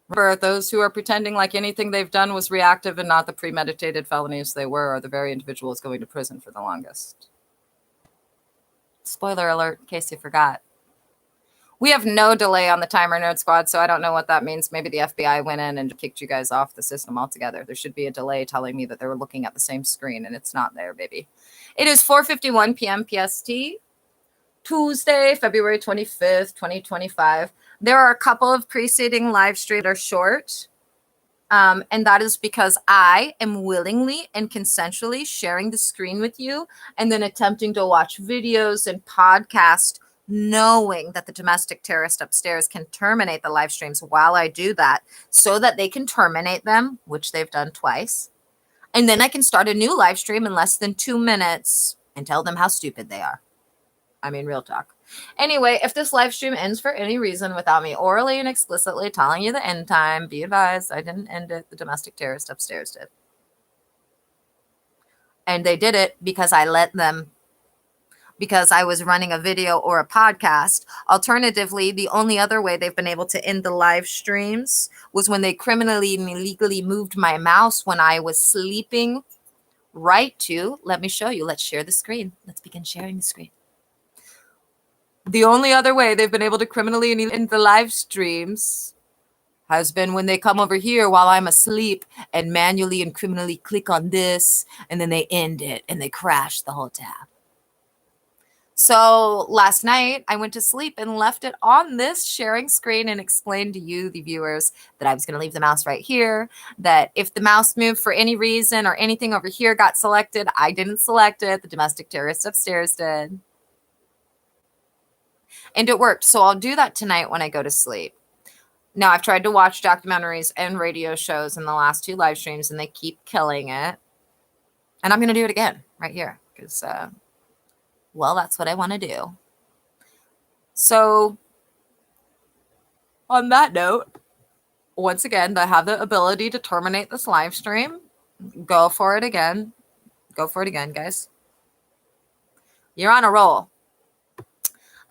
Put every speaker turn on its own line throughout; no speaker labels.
Remember, those who are pretending like anything they've done was reactive and not the premeditated felonies they were are the very individuals going to prison for the longest. Spoiler alert, in case you forgot. We have no delay on the timer, Nerd Squad, so I don't know what that means. Maybe the FBI went in and kicked you guys off the system altogether. There should be a delay telling me that they were looking at the same screen, and it's not there, baby. It is 4:51 p.m. PST, Tuesday, February 25th, 2025. There are a couple of preceding live streams that are short, and that is because I am willingly and consensually sharing the screen with you and then attempting to watch videos and podcasts, knowing that the domestic terrorist upstairs can terminate the live streams while I do that so that they can terminate them, which they've done twice. And then I can start a new live stream in less than 2 minutes and tell them how stupid they are. I mean, real talk. Anyway, if this live stream ends for any reason without me orally and explicitly telling you the end time, be advised I didn't end it. The domestic terrorist upstairs did. And they did it because I let them, because I was running a video or a podcast. Alternatively, the only other way they've been able to end the live streams was when they criminally and illegally moved my mouse when I was sleeping right to, let me show you, let's share the screen. Let's begin sharing the screen. The only other way they've been able to criminally end the live streams has been when they come over here while I'm asleep and manually and criminally click on this, and then they end it and they crash the whole tab. So last night I went to sleep and left it on this sharing screen and explained to you, the viewers, that I was going to leave the mouse right here, that if the mouse moved for any reason or anything over here got selected, I didn't select it. The domestic terrorist upstairs did. And it worked. So I'll do that tonight when I go to sleep. Now, I've tried to watch documentaries and radio shows in the last 2 live streams, and they keep killing it. And I'm going to do it again right here because, well, that's what I want to do. So on that note, once again, I have the ability to terminate this live stream. Go for it again. Go for it again, guys. You're on a roll.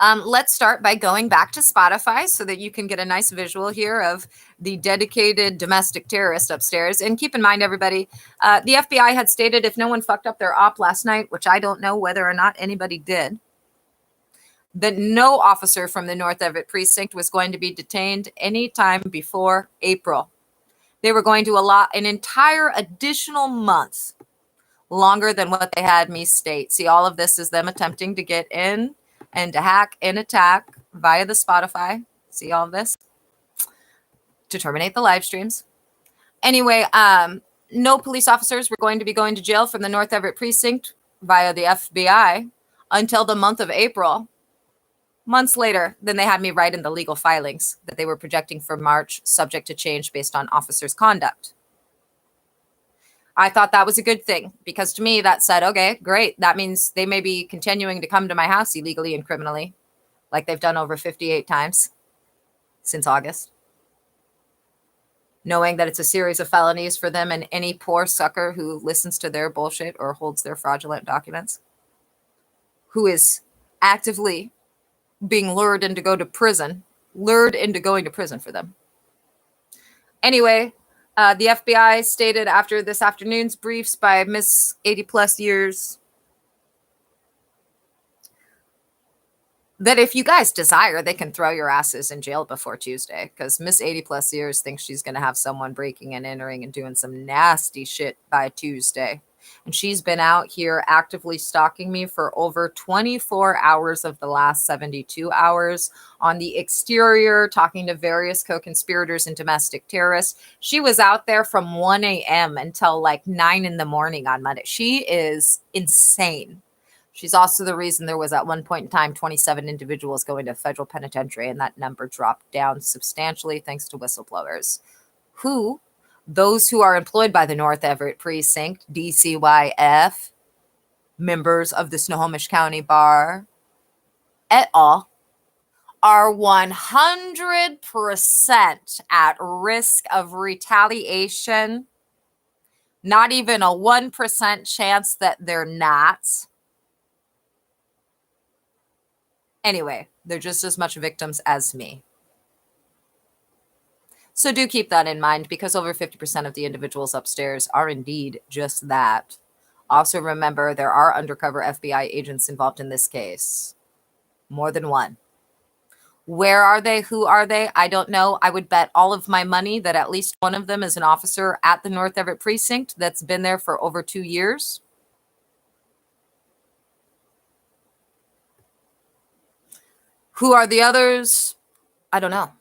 Let's start by going back to Spotify so that you can get a nice visual here of the dedicated domestic terrorist upstairs. And keep in mind, everybody, the FBI had stated if no one fucked up their op last night, which I don't know whether or not anybody did, that no officer from the North Everett precinct was going to be detained anytime before April. They were going to allot an entire additional month longer than what they had me state. See, all of this is them attempting to get in and to hack and attack via the Spotify. See all of this? To terminate the live streams. Anyway, no police officers were going to be going to jail from the North Everett precinct via the FBI until the month of April. Months later, then they had me write in the legal filings that they were projecting for March, subject to change based on officers' conduct. I thought that was a good thing because to me that said, okay, great. That means they may be continuing to come to my house illegally and criminally like they've done over 58 times since August. Knowing that it's a series of felonies for them and any poor sucker who listens to their bullshit or holds their fraudulent documents, who is actively being lured into going to prison for them. Anyway, the FBI stated after this afternoon's briefs by Miss 80 plus years that if you guys desire, they can throw your asses in jail before Tuesday because Miss 80 plus years thinks she's going to have someone breaking and entering and doing some nasty shit by Tuesday. And she's been out here actively stalking me for over 24 hours of the last 72 hours on the exterior, talking to various co-conspirators and domestic terrorists. She was out there from 1 a.m. until like 9 in the morning on Monday. She is insane. She's also the reason there was at one point in time 27 individuals going to federal penitentiary, and that number dropped down substantially thanks to whistleblowers who, those who are employed by the North Everett Precinct, DCYF, members of the Snohomish County Bar, et al., are 100% at risk of retaliation. Not even a 1% chance that they're not. Anyway, they're just as much victims as me. So do keep that in mind, because over 50% of the individuals upstairs are indeed just that. Also remember, there are undercover FBI agents involved in this case. More than one. Where are they? Who are they? I don't know. I would bet all of my money that at least one of them is an officer at the North Everett precinct that's been there for over 2 years. Who are the others? I don't know.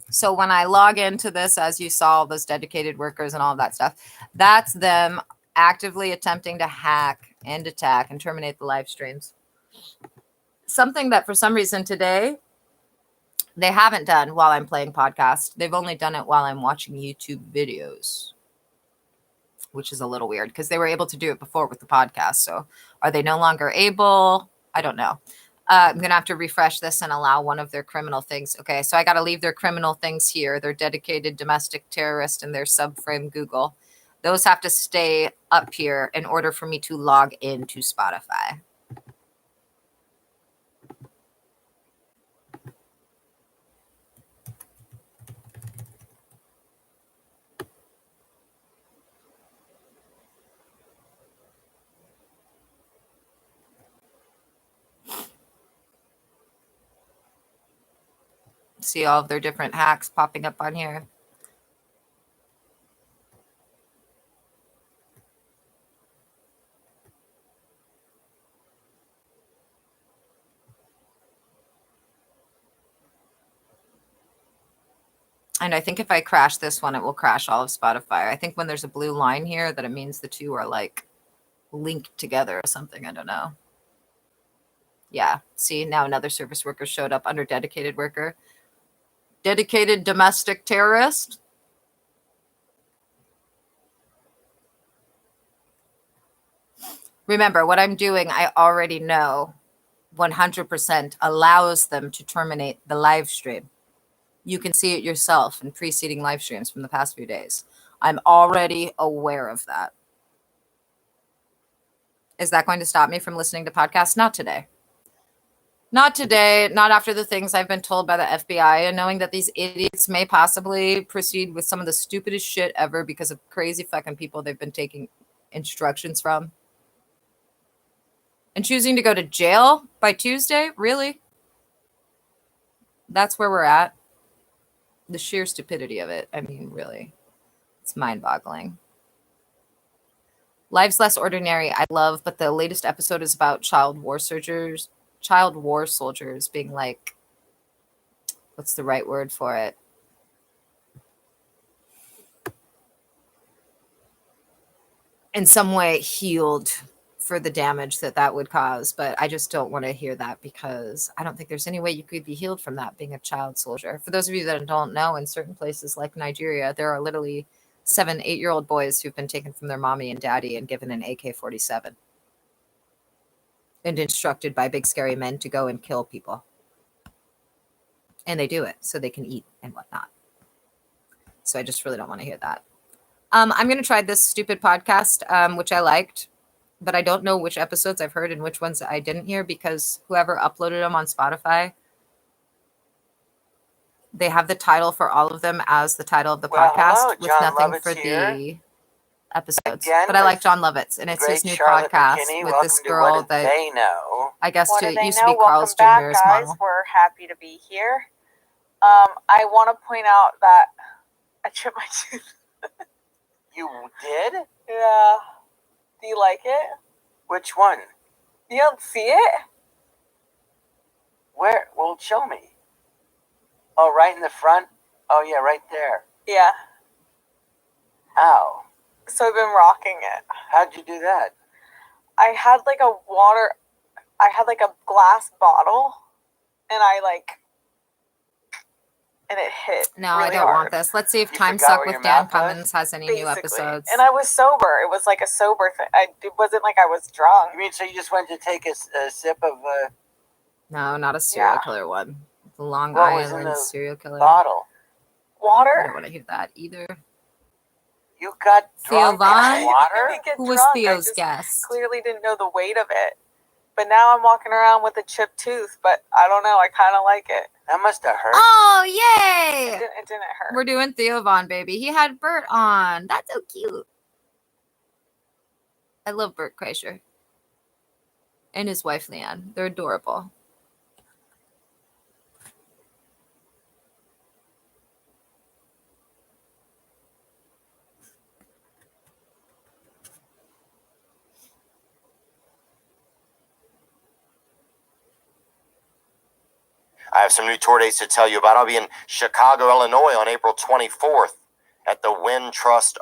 So when I log into this, as you saw, those dedicated workers and all of that stuff, that's them actively attempting to hack and attack and terminate the live streams. Something that for some reason today they haven't done while I'm playing podcast. They've only done it while I'm watching YouTube videos, which is a little weird because they were able to do it before with the podcast. So are they no longer able? I don't know. I'm going to have to refresh this and allow one of their criminal things. Okay, so I got to leave their criminal things here. Their dedicated domestic terrorist and their subframe Google. Those have to stay up here in order for me to log into Spotify. See all of their different hacks popping up on here. And I think if I crash this one, it will crash all of Spotify. I think when there's a blue line here, that it means the two are like linked together or something. I don't know. Yeah. See, now another service worker showed up under dedicated worker. Dedicated domestic terrorist. Remember, what I'm doing, I already know 100% allows them to terminate the live stream. You can see it yourself in preceding live streams from the past few days. I'm already aware of that. Is that going to stop me from listening to podcasts? Not today. Not today, not after the things I've been told by the FBI, and knowing that these idiots may possibly proceed with some of the stupidest shit ever because of crazy fucking people they've been taking instructions from. And choosing to go to jail by Tuesday? Really? That's where we're at. The sheer stupidity of it. I mean, really. It's mind-boggling. Life's Less Ordinary, I love, but the latest episode is about child war soldiers being like, what's the right word for it? In some way healed for the damage that would cause. But I just don't want to hear that, because I don't think there's any way you could be healed from that being a child soldier. For those of you that don't know, in certain places like Nigeria, there are literally 7-8-year-old boys who've been taken from their mommy and daddy and given an AK-47 and instructed by big scary men to go and kill people. And they do it so they can eat and whatnot. So I just really don't want to hear that. I'm going to try this stupid podcast, which I liked, but I don't know which episodes I've heard and which ones I didn't hear, because whoever uploaded them on Spotify, they have the title for all of them as the title of the podcast, with nothing for the episodes. But I like John Lovitz, and it's his new podcast with this girl that I guess used to be Carl's Jr.'s model.
We're happy to be here. I want to point out that I chipped my tooth.
You did?
Yeah. Do you like it?
Which one?
You don't see it?
Where? Well, show me. Oh, right in the front? Oh, yeah, right there.
Yeah.
How?
So I've been rocking it.
How'd you do that?
I had like a glass bottle, and and it hit.
No,
really
I don't
hard.
Want this. Let's see if
You
Time
forgot
Suck
where
with
your
Dan
mouth was?
Cummins has any new episodes.
And I was sober. It was like a sober thing. It wasn't like I was drunk.
You mean so you just went to take a sip of
No, not a serial killer one. The Long
What was in
Island
the
serial killer.
bottle?
I
Water?
don't want to hear that either.
You got
Theo
drunk
Vaughn?
in water?
Get
Who was
drunk.
Theo's
I just
guest?
clearly didn't know the weight of it. but now I'm walking around with a chipped tooth, but I don't know. I kind of like it.
That must have hurt.
Oh, yay!
It didn't hurt.
We're doing Theo Vaughn, baby. He had Bert on. That's so cute. I love Bert Kreischer. And his wife, Leanne. They're adorable.
I have some new tour dates to tell you about. I'll be in Chicago, Illinois on April 24th at the Wynn Trust.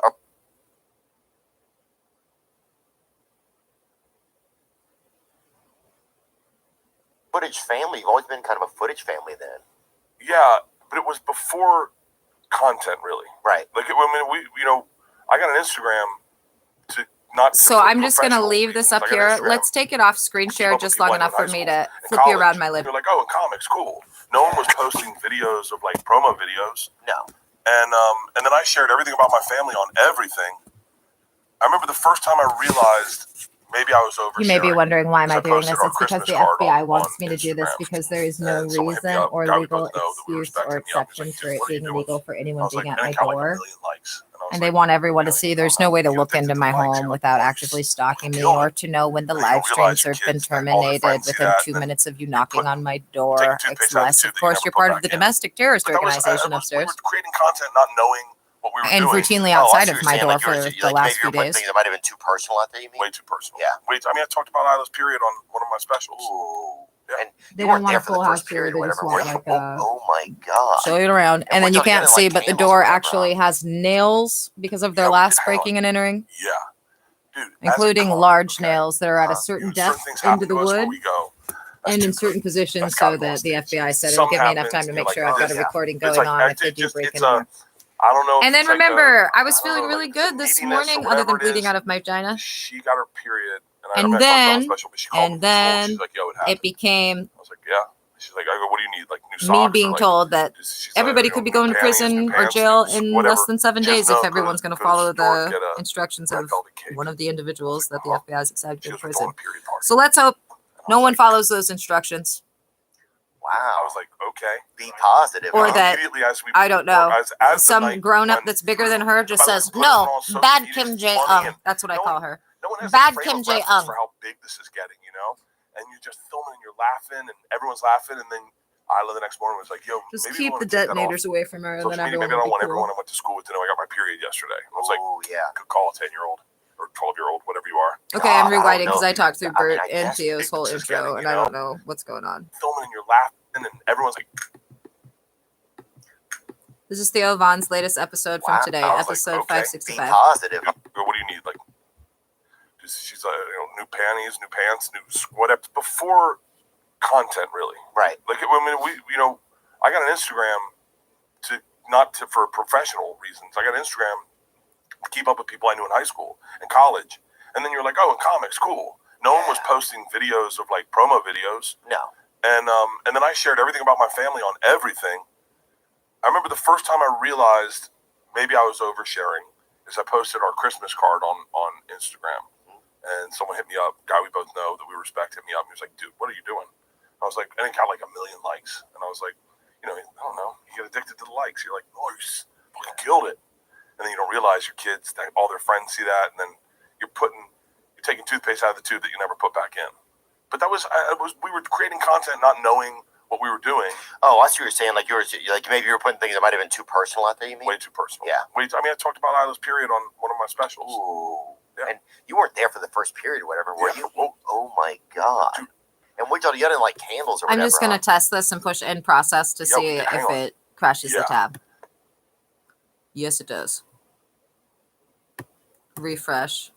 Footage family. You've always been kind of a footage family then.
Yeah, but it was before content, really.
Right.
Like, I mean, I got an Instagram to not.
So I'm just going to leave this up here. Let's take it off screen share just long enough for me to flip you around my lid.
You're like, oh, in comics, cool. No one was posting videos of like promo videos.
No.
And then I shared everything about my family on everything. I remember the first time I realized maybe I was oversharing.
You may be wondering, why am I doing this?
Our
It's because
Christmas
the
card
FBI wants
on
me to do this
Instagram.
because there is no
And someone hit me
reason
up,
or
guy we
legal
both know that we were
excuse or
respecting me up. He's
exception
like,
for
"Dude,
it
what are you
being
doing?"
illegal for
I
anyone
was
being
like,
at
and
my
it got like a
door.
million likes.
And they want everyone to see there's no way to look into my home without actively stalking me or to know when the live streams have been terminated within 2 minutes of you knocking on my door. Unless, of course, you're part of the domestic terrorist organization upstairs.
We were creating content not knowing what we were
And
doing.
routinely outside of my door
like
for the last few days.
Things that might have been too personal out there, you mean?
Way too personal.
Yeah.
I mean, I talked about Isla's period on one of my specials.
Ooh.
Yeah.
And
They
you
don't
weren't
want
there
a
for the
full house
first
tour.
period
They
or
just
whatever,
want
were you?
like a...
Oh my God.
Show it around. And then you
we're
can't
talking
see,
like
but the
candles
door
or whatever,
actually has nails because of their
Yeah,
last
hang on.
breaking and entering,
Yeah. Dude, as a
including
cop,
large
okay,
nails that are at a
you
certain
know,
depth
things
into
happen
the
to us where
wood
we go, that's
and
too
in
good.
certain positions
That's
so
gotta go on
that the
stage.
FBI said it'll
Something
give me enough
happens
time to
and
make
you're
sure
like,
I've got a
yeah.
recording
It's
going
like,
on if they do break in here.
I don't know.
And then
it's like
remember, I was
I don't
feeling
know,
really
like
good this
neediness or
morning, other
whatever
than
it
bleeding
is.
out of my vagina.
She got her period,
And
I mean, I talked about it on
then-
the special, but she called me
And
from school.
then
She's like, yo, it
it
happened.
became
I was like, yeah. She's like, I go, what do you need? Like new
me
socks?
being
or, like,
told that
she's
everybody
like,
could be
new
going to
panties,
prison
new
or
pants,
jail
new
in
whatever.
less than 7
She goes,
days
no,
if everyone's going to
go to
follow
the store and
the
get a
instructions
red
of
velvet cake.
one of the individuals that the
uh-huh.
FBI has decided to
She
go to
goes, we're throwing
prison.
a period party.
So let's hope
And I
no
was
one
like,
follows those instructions.
Wow.
I was like, okay.
Be positive.
Or
huh?
that-
Immediately as we,
I don't know.
as the
Some
night
grown up
went
that's bigger
through,
than her just
by the way,
says,
put it on
no,
all social
bad
media,
Kim
it's
J.
funny, and
That's what I
no
call
one-
her.
No one has
Bad
a frame
Kim
of
J.
reference for how big this is getting, you know? And you just film it and you're laughing and everyone's laughing, and then Isla the next morning was like, yo,
Just
maybe
keep
we want
the
to take that off
detonators away from her and
social
then
media.
everyone
Maybe I
will
don't
be
want everyone
cool.
I went to school with to know I got my period yesterday. I was like,
Oh, yeah.
good call, a 10-year-old or 12-year-old, whatever you are.
Okay, I'm
I don't
rewinding because
know.
I talked through
I mean,
Bert
I
and
guess
Theo's whole
it's just
intro,
getting,
and
you
I
know?
don't know what's going on.
Filming and you're laughing and everyone's like,
This is Theo Vaughn's latest episode from
Wow.
today,
I was like,
episode
okay.
Be
565.
positive.
what do you need? Like, she's like, new panties, new pants, new whatever. Before content, really.
Right.
Like, I mean, I got an Instagram not for professional reasons. I got an Instagram to keep up with people I knew in high school and college. And then you're like, oh, in comics, cool. No one was posting videos of like promo videos.
No.
And then I shared everything about my family on everything. I remember the first time I realized maybe I was oversharing is I posted our Christmas card on Instagram. And someone hit me up, guy we both know that we respect, hit me up. He was like, dude, what are you doing? I was like, and it got like 1 million likes. And I was like, I don't know. You get addicted to the likes. You're like, oh, you fucking killed it. And then you don't realize your kids, all their friends see that. And then you're taking toothpaste out of the tube that you never put back in. But we were creating content not knowing what we were doing.
Oh, I see what you're saying. Like maybe you were putting things that might have been too personal out there, you mean?
Way too personal.
Yeah.
I mean, I talked about Isla's period on one of my specials.
Ooh.
Yeah.
And you weren't there for the first period or whatever, were
Yeah.
you? Oh my God.
Dude.
And you didn't like candles or
I'm
whatever.
just going to test this and push end process to see
hang
if
on.
it crashes the
Yeah.
tab. Yes, it does. Refresh.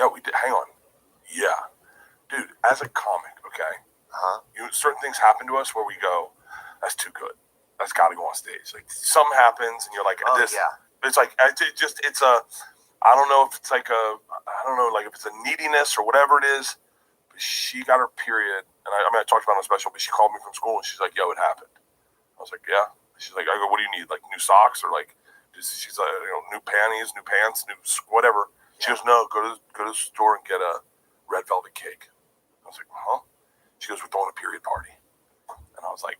Yeah, we did. Hang on. Yeah. Dude, as a comic, okay, certain things happen to us where we go, that's too good. That's got to go on stage. Like, something happens and you're like, this. Yeah. It's like, it's a, I don't know if it's like like if it's a neediness or whatever it is. But she got her period. And I mean, I talked about it on a special, but she called me from school and she's like, yo, it happened. I was like, yeah. She's like, I go, what do you need? Like new socks or like, she's like, new panties, new pants, new whatever. She goes, no, go to the store and get a red velvet cake. I was like, huh? She goes, we're throwing a period party. And I was like,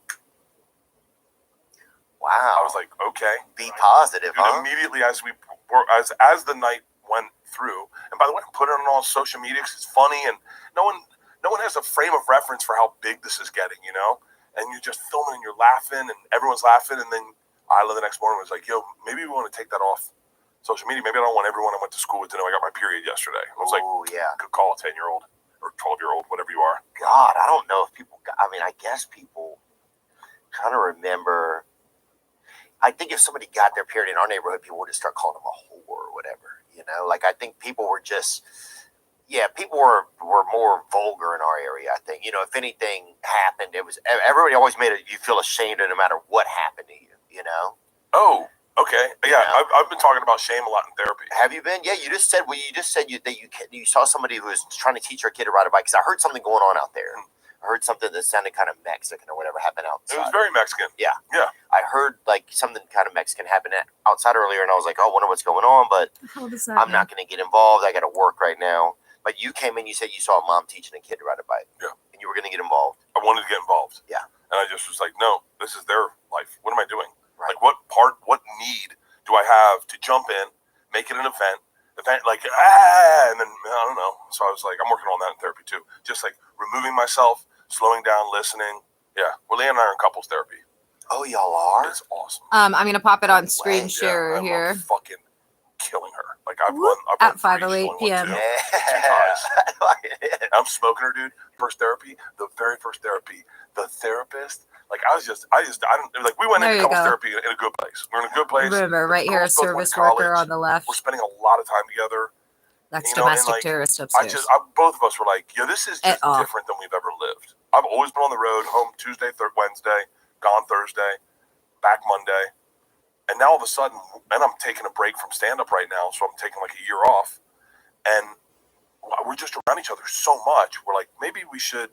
wow. I was like, okay. Be positive, huh? Immediately as the night went through, and by the way, I'm putting it on all social media because it's funny, and no one has a frame of reference for how big this is getting, And you're just filming and you're laughing, and everyone's laughing, and then Isla the next morning was like, yo, maybe we want to take that off social media. Maybe I don't want everyone I went to school with to know I got my period yesterday. I was like, oh, yeah. Good call, 10-year-old or 12-year-old, whatever you are. God, I don't know if people, I guess people trying to remember. I think if somebody got their period in our neighborhood, people would just start calling them a whore or whatever, Like, I think people were just, people were more vulgar in our area, I think. If anything happened, it was, everybody always made you feel ashamed no matter what happened to you, Oh, okay. Yeah, I've been talking about shame a lot in therapy. Have you been? Yeah, you just said that you saw somebody who was trying to teach her kid to ride a bike. Because I heard something going on out there. I heard something that sounded kind of Mexican or whatever happened outside. It was very Mexican. Yeah. Yeah. I heard like something kind of Mexican happen outside earlier, and I was like, oh, I wonder what's going on, but I'm not going to get involved. I got to work right now. But you came in, you said you saw a mom teaching a kid to ride a bike. Yeah. And you were going to get involved. I wanted to get involved. Yeah. And I just was like, no, this is their life. What am I doing? Right. Like, what need do I have to jump in, make it an event, like, and then, I don't know. So I was like, I'm working on that in therapy too. Just like removing myself, slowing down, listening. Yeah. Well, Leanne and I are in couples therapy. Oh, y'all are? It's awesome.
I'm going to pop it on screen share here.
I'm fucking killing her. Like, I've run
at 5:08 p.m.
I'm smoking her, dude. First therapy, the very first therapy, the therapist. Like, I don't, like, we went into couples therapy in a good place. We're in a good place.
Remember, right here, a service worker on the left.
We're spending a lot of time together.
That's domestic terrorist upstairs.
Both of us were like, this is just different than we've ever lived. I've always been on the road, home Tuesday, Wednesday, gone Thursday, back Monday. And now all of a sudden, and I'm taking a break from stand-up right now, so I'm taking like a year off. And we're just around each other so much. We're like, maybe we should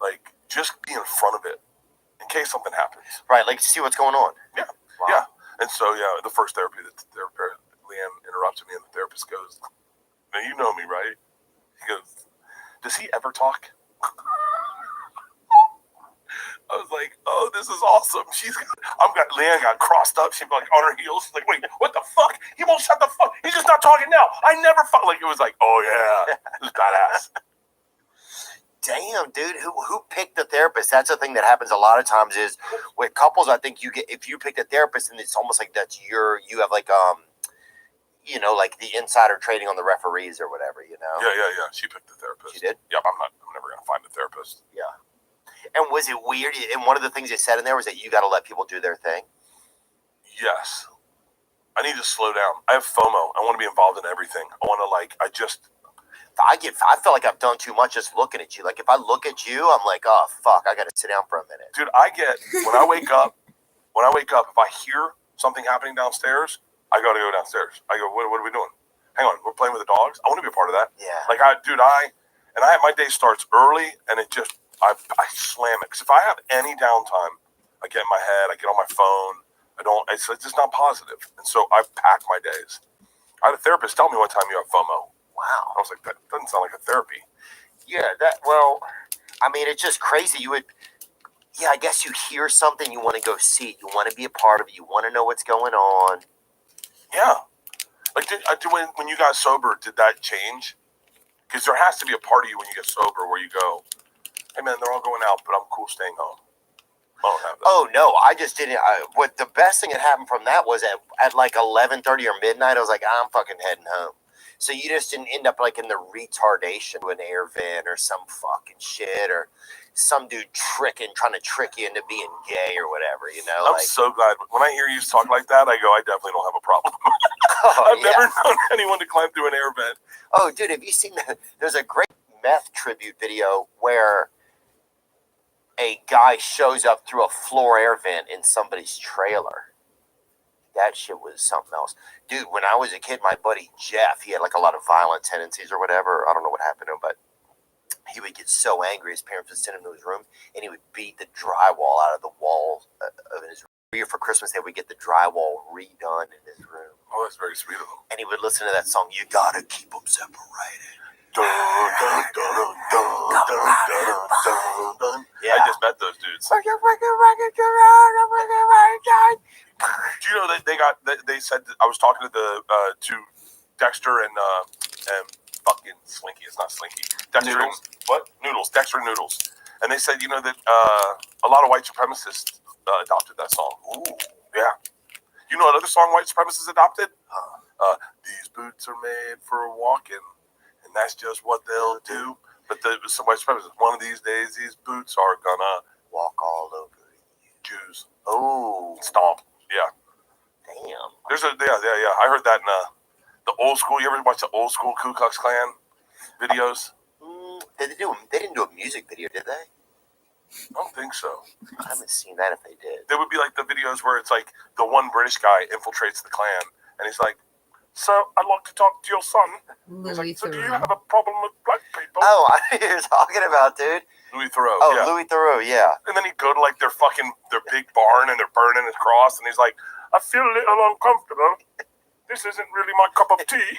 like just be in front of it in case something happens. Right, like see what's going on. Yeah, wow. Yeah. And so, the first therapy, Leanne interrupted me, and the therapist goes, now you know me, right? He goes, does he ever talk? I was like, oh, this is awesome. Leanne got crossed up. She'd be like on her heels. She's like, wait, what the fuck? He won't shut the fuck. He's just not talking now. I never like, it was like, oh yeah, it was badass. Damn, dude, who picked the therapist? That's the thing that happens a lot of times is with couples. I think if you pick the therapist, and it's almost like you have like like the insider trading on the referees or whatever. Yeah. She picked the therapist. She did. Yep. I'm never gonna find a therapist. Yeah. And was it weird? And one of the things they said in there was that you got to let people do their thing. Yes. I need to slow down. I have FOMO. I want to be involved in everything. I want to I feel like I've done too much just looking at you. Like if I look at you, I'm like, oh fuck, I got to sit down for a minute. Dude, when I wake up, if I hear something happening downstairs, I got to go downstairs. I go, what are we doing? Hang on, we're playing with the dogs. I want to be a part of that. Yeah. Like my day starts early, and it just I slam it. Because if I have any downtime, I get in my head, I get on my phone. It's just not positive. And so I pack my days. I had a therapist tell me one time you have FOMO. Wow. I was like, that doesn't sound like a therapy. Yeah, it's just crazy. I guess you hear something, you want to go see it. You want to be a part of it. You want to know what's going on. Yeah. Like, when you got sober, did that change? Because there has to be a part of you when you get sober where you go, hey man, they're all going out, but I'm cool staying home. I don't have that. Oh no, I just didn't. What the best thing that happened from that was at like 11:30 or midnight, I was like, I'm fucking heading home.
So you just didn't end up like in the retardation to an air vent or some fucking shit or some dude trying to trick you into being gay or whatever, you know?
I'm so glad. When I hear you talk like that, I go, I definitely don't have a problem. I've never known anyone to climb through an air vent.
Oh, dude, have you seen that? There's a great meth tribute video where a guy shows up through a floor air vent in somebody's trailer. That shit was something else. Dude, when I was a kid, my buddy Jeff, he had like a lot of violent tendencies or whatever. I don't know what happened to him, but he would get so angry his parents would send him to his room and he would beat the drywall out of the walls of his room. Every year for Christmas, they would get the drywall redone in his room.
Oh, that's very sweet of him.
And he would listen to that song, You Gotta Keep Them Separated.
Dun, dun, dun, dun, dun, dun.
Yeah.
I just met those dudes. Do you know that they said, I was talking to to Dexter and fucking Slinky. It's not Slinky. Dexter
Noodles.
What? Noodles. Dexter Noodles. And they said, that a lot of white supremacists adopted that song. Ooh, yeah. You know what other song white supremacists adopted? These boots are made for walking, and that's just what they'll do. But some white supremacists, one of these days, these boots are gonna
walk all over you.
Jews.
Oh.
Stomp. Yeah.
Damn.
There's a yeah. I heard that in the old school. You ever watch the old school Ku Klux Klan videos?
They didn't do a music video, did they?
I don't think so.
I haven't seen that if they did.
There would be like the videos where it's like the one British guy infiltrates the Klan and he's like, "Sir, I'd like to talk to your son." He's like, "So do you have a problem with black people?"
Oh, I know who you're talking about, dude.
Louis Theroux.
Oh,
yeah.
Louis Theroux, yeah.
And then he'd go to like their big barn and they're burning his cross and he's like, "I feel a little uncomfortable. This isn't really my cup of tea.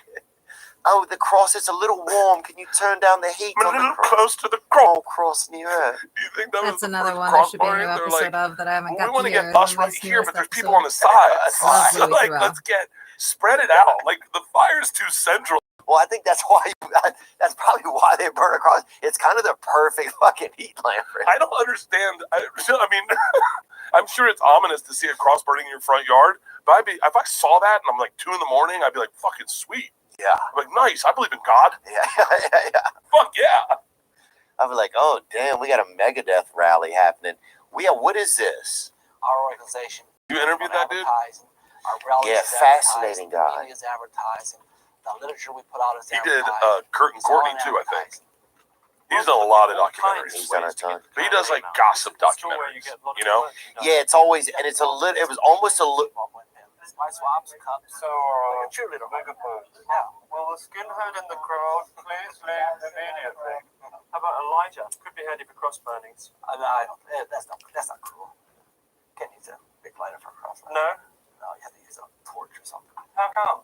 Oh, the cross is a little warm. Can you turn down the heat?
I'm a little close to the cross."
Oh, cross near.
Do you think that was
That's
the
another
first
one. There
cross
should be a new
burning? They're
episode
like,
of that I haven't
"Well,
got
we want to
hear.
get us right
This
here,
newest
but there's
episode.
people on the sides.
Love
So,
Louis
like,
Theroux.
let's spread it out. Like the fire's too central.
Well, I think that's why. That's probably why they burn across. It's kind of the perfect fucking heat lamp.
I don't understand. I mean, I'm sure it's ominous to see a cross burning in your front yard, but if I saw that and I'm like 2 a.m, I'd be like, fucking sweet.
Yeah.
I'm like, nice. I believe in God.
Yeah.
Fuck yeah.
I'd be like, oh damn, we got a Megadeth rally happening. What is this?
Our organization.
You interviewed that dude?
Our rallies
Yeah,
is
fascinating
advertising,
guy.
media is advertising. The literature we put out is
He did
advertising.
Kurt and
It's all
Courtney too, I think.
advertising.
He's done a lot of documentaries.
He's done a ton.
But he does like gossip documentaries, you know?
Yeah, it's always, and it's a little. It was almost a little.
My swaps, cups.
So,
Like a cheerleader.
yeah. Will the skinhead in the crowd please leave immediately? How about Elijah? Could be headed for cross burnings.
I don't. That's not cool. Can't use a big lighter for a cross.
No?
No, you have to use a torch or something.
How come?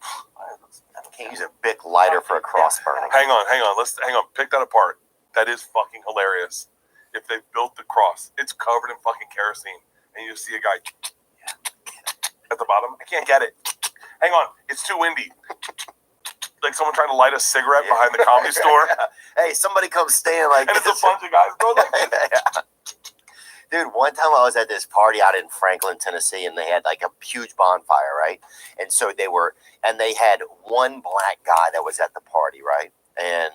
Can't use a big lighter for a cross burning.
Hang on. Hang on. Pick that apart. That is fucking hilarious. If they built the cross, it's covered in fucking kerosene, and you see a guy at the bottom. I can't get it. Hang on. It's too windy. Like someone trying to light a cigarette behind the comedy store.
Hey, somebody come stand like
And it's
this.
a bunch of guys going like this.
Dude, one time I was at this party out in Franklin, Tennessee, and they had like a huge bonfire, right? And so they had one black guy that was at the party, right? And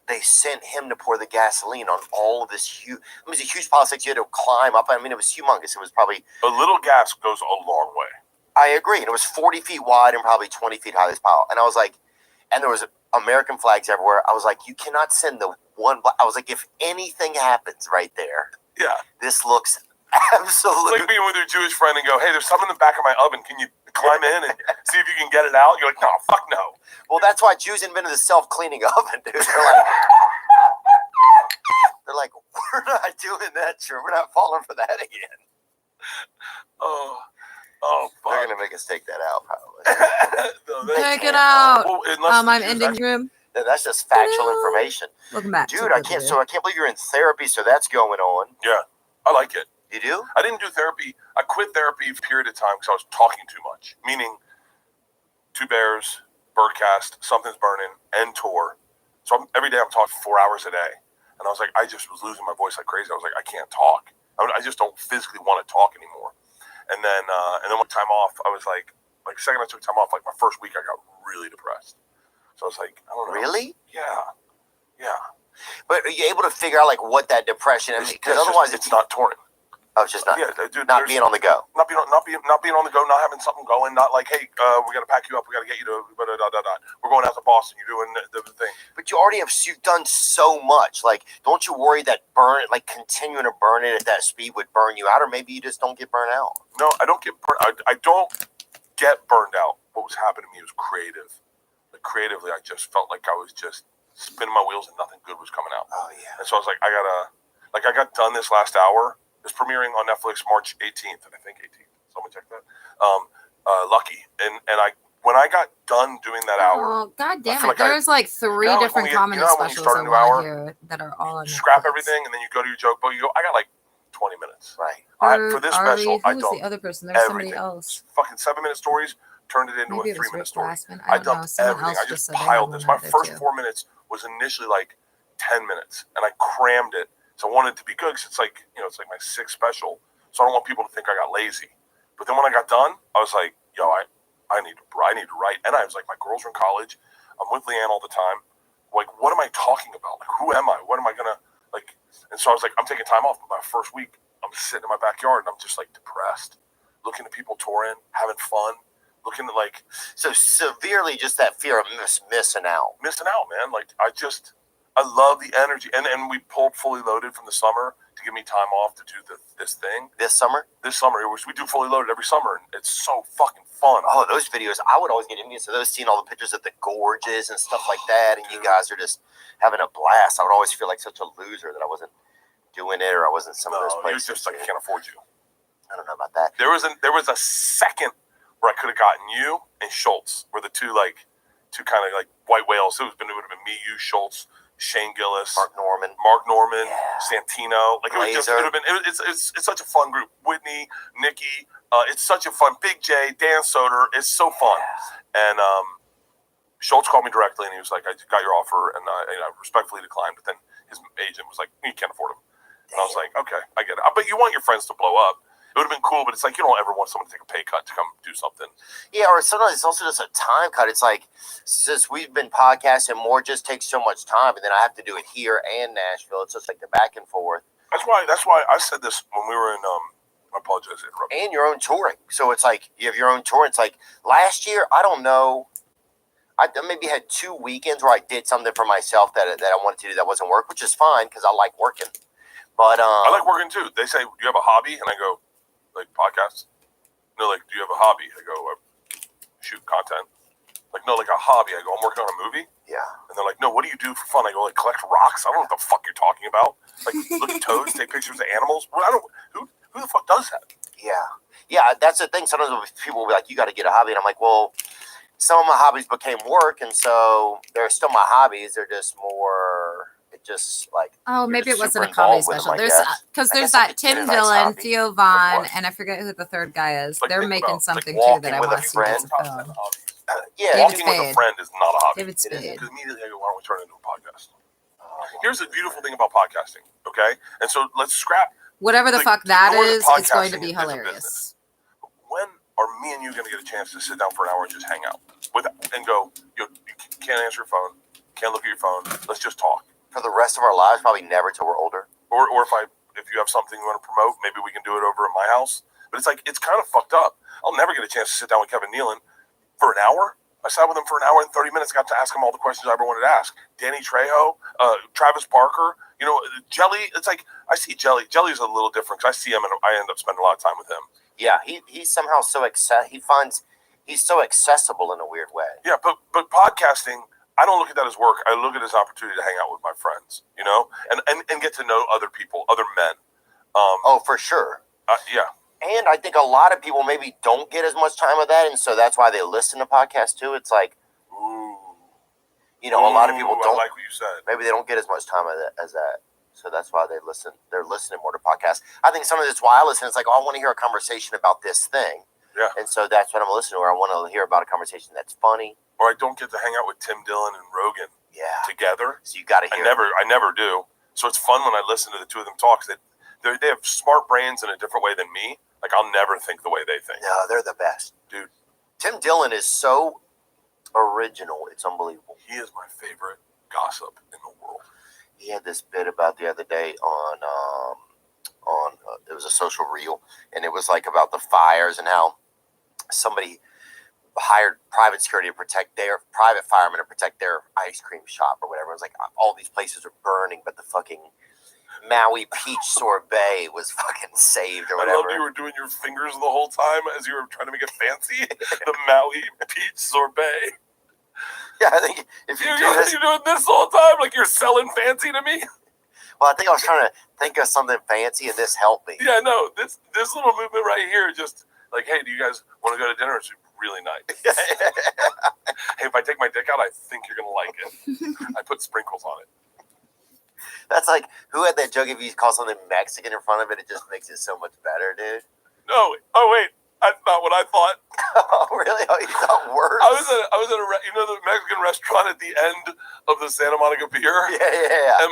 they sent him to pour the gasoline on all of this huge, it was a huge pile of sticks you had to climb up. I mean, it was humongous. It was probably,
A little gas goes a long way.
I agree. And it was 40 feet wide and probably 20 feet high, this pile. And I was like, and there was American flags everywhere. I was like, you cannot send the one black. I was like, if anything happens right there,
Yeah.
this looks
It's
absolutely.
like being with your Jewish friend and go, hey, there's something in the back of my oven. Can you climb in and see if you can get it out? You're like, no, fuck no.
Well, that's why Jews invented the self-cleaning oven, dude. They're like, we're not doing that, sure. We're not falling for that again.
Oh, fuck.
They're gonna make us take that out, probably.
No, they
Take it
can't.
out.
Well, unless the
I'm
Jews
ending room.
That's just factual information,
Welcome back.
dude. I can't believe you're in therapy, so that's going on.
Yeah, I like it.
You do?
I didn't do therapy. I quit therapy for a period of time because I was talking too much. Meaning, 2 bears, birdcast, something's burning, and tour. So every day I'm talking 4 hours a day. And I was like, I just was losing my voice like crazy. I was like, I can't talk. I just don't physically want to talk anymore. And then one time off, I was like the second I took time off, like my first week, I got really depressed. So I was like, I don't know.
Really?
Yeah.
But are you able to figure out like what that depression? Because otherwise,
it's not touring.
Oh, it's just not.
Yeah, dude,
not being on the go.
Not being on the go. Not having something going. Not like, hey, we got to pack you up. We got to get you to. We're going out to Boston. You're doing the thing.
But you've done so much. Like, don't you worry that continuing to burn it at that speed would burn you out, or maybe you just don't get burned out?
No, I don't get burned. I don't get burned out. What was happening to me was creative. Like creatively, I just felt like I was just spinning my wheels and nothing good was coming out.
Oh yeah.
And so I was like, I got done this last hour. It's premiering on Netflix March 18th, I think 18th. Someone check that. Lucky. And when I got done doing that hour.
Oh, God damn it.
Like
There's like three different comedy specials I want to hear that are all on
scrap
Netflix.
Everything, and then you go to your joke book. You go, I got like 20 minutes.
Right.
For this special, I
Who was
dumped
the other person? There was
everything.
somebody else.
Fucking 7-minute stories, turned it into
Maybe
a
it was
3-minute
Rick
story.
Glassman.
I
don't know.
dumped
Someone
everything.
else
I just
said they had
piled
one
this. My
there
first
too.
4 minutes was initially like 10 minutes, and I crammed it. So I wanted it to be good because it's like, it's like my 6th special. So I don't want people to think I got lazy. But then when I got done, I was like, yo, I need to write. And I was like, my girls are in college. I'm with Leanne all the time. Like, what am I talking about? Like, who am I? What am I going to, like, and so I was like, I'm taking time off. But my first week, I'm sitting in my backyard and I'm just like depressed, looking at people touring, having fun, looking at like.
So severely just that fear of missing out.
Missing out, man. Like, I love the energy. And we pulled Fully Loaded from the summer to give me time off to do this thing.
This summer?
This summer. We do Fully Loaded every summer, and it's so fucking fun.
Oh, those videos. I would always get envious of those, seeing all the pictures of the gorges and stuff like that, and you guys are just having a blast. I would always feel like such a loser that I wasn't doing it, or I wasn't some of those places.
Just like I can't afford you.
I don't know about that.
There was a second where I could have gotten you and Schultz, were the two kind of like white whales. It would have been me, you, Schultz, Shane Gillis,
Mark Norman,
yeah. Santino. Like it would have been. It's such a fun group. Whitney, Nikki. It's such a fun. Big J, Dan Soder. It's so fun. Yeah. And Schultz called me directly, and he was like, "I got your offer," and I respectfully declined. But then his agent was like, "You can't afford him." And I was like, "Okay, I get it." But you want your friends to blow up. It would have been cool, but it's like you don't ever want someone to take a pay cut to come do something.
Yeah, or sometimes it's also just a time cut. It's like, since we've been podcasting more, it just takes so much time, and then I have to do it here and Nashville. It's just like the back and forth.
That's why I said this when we were in. I apologize to interrupt.
And your own touring. So it's like you have your own tour. It's like last year, I don't know. I maybe had 2 weekends where I did something for myself that I wanted to do that wasn't work, which is fine because I like working. But
I like working too. They say, "Do you have a hobby?" And I go, "Like podcasts." No, like, "Do you have a hobby?" I go, "I shoot content." Like, "No, like a hobby." I go, "I'm working on a movie."
Yeah.
And they're like, "No, what do you do for fun?" I go, "Like collect rocks." I don't know what the fuck you're talking about. Like look at toads, take pictures of animals. Who the fuck does that?
Yeah. That's the thing. Sometimes people will be like, "You got to get a hobby," and I'm like, "Well, some of my hobbies became work, and so they're still my hobbies. They're just more." Just like
maybe it wasn't a comedy special. There's that Tim Dillon, Theo Vaughn, and I forget who the third guy is.
Like,
they're making something
like
too that I want to see as a film.
Yeah,
walking with a friend is not a hobby.
David Spade.
Because immediately I go, "Why don't we turn it into a podcast?" Here's the beautiful thing about podcasting, okay? And so let's scrap
whatever the fuck that is. It's going to be
podcasting as a
hilarious.
When are me and you going to get a chance to sit down for an hour and just hang out and go, you can't answer your phone, can't look at your phone, let's just talk.
For the rest of our lives, probably never till we're older.
Or if you have something you want to promote, maybe we can do it over at my house. But it's like, it's kind of fucked up. I'll never get a chance to sit down with Kevin Nealon for an hour. I sat with him for an hour and 30 minutes, got to ask him all the questions I ever wanted to ask. Danny Trejo, Travis Barker, Jelly. It's like, I see Jelly. Jelly's a little different because I see him and I end up spending a lot of time with him.
Yeah, he's somehow he's so accessible in a weird way.
Yeah, but podcasting, I don't look at that as work. I look at it as an opportunity to hang out with my friends, and get to know other people, other men.
For sure.
Yeah.
And I think a lot of people maybe don't get as much time of that, and so that's why they listen to podcasts too. It's like, a lot of people don't.
I like what you said.
Maybe they don't get as much time as that, so that's why they listen. They're listening more to podcasts. I think some of it's why I listen. It's like, I want to hear a conversation about this thing.
Yeah.
And so that's what I'm listening to. Or I want to hear about a conversation that's funny.
Or I don't get to hang out with Tim Dillon and Rogan together.
So you got to hear.
I never do. So it's fun when I listen to the two of them talk. They have smart brains in a different way than me. Like, I'll never think the way they think.
No, they're the best.
Dude.
Tim Dillon is so original. It's unbelievable.
He is my favorite gossip in the world.
He had this bit about the other day on it was a social reel, and it was like about the fires and how somebody hired private security to protect their private firemen to protect their ice cream shop or whatever. It was like all these places are burning, but the fucking Maui peach sorbet was fucking saved or whatever.
I loved you were doing your fingers the whole time as you were trying to make it fancy. The Maui peach sorbet.
Yeah, I think if you do this,
you're doing this the whole time, like you're selling fancy to me.
Well, I think I was trying to think of something fancy, and this helped me.
Yeah, no, this little movement right here, just like, hey, do you guys want to go to dinner? It's really nice. Hey, if I take my dick out, I think you're gonna like it. I put sprinkles on it.
That's like, who had that joke? If you call something Mexican in front of it, it just makes it so much better, dude.
No, oh wait, that's not what I thought.
Oh, really? Oh, you thought worse?
I was at the Mexican restaurant at the end of the Santa Monica Pier.
Yeah.
And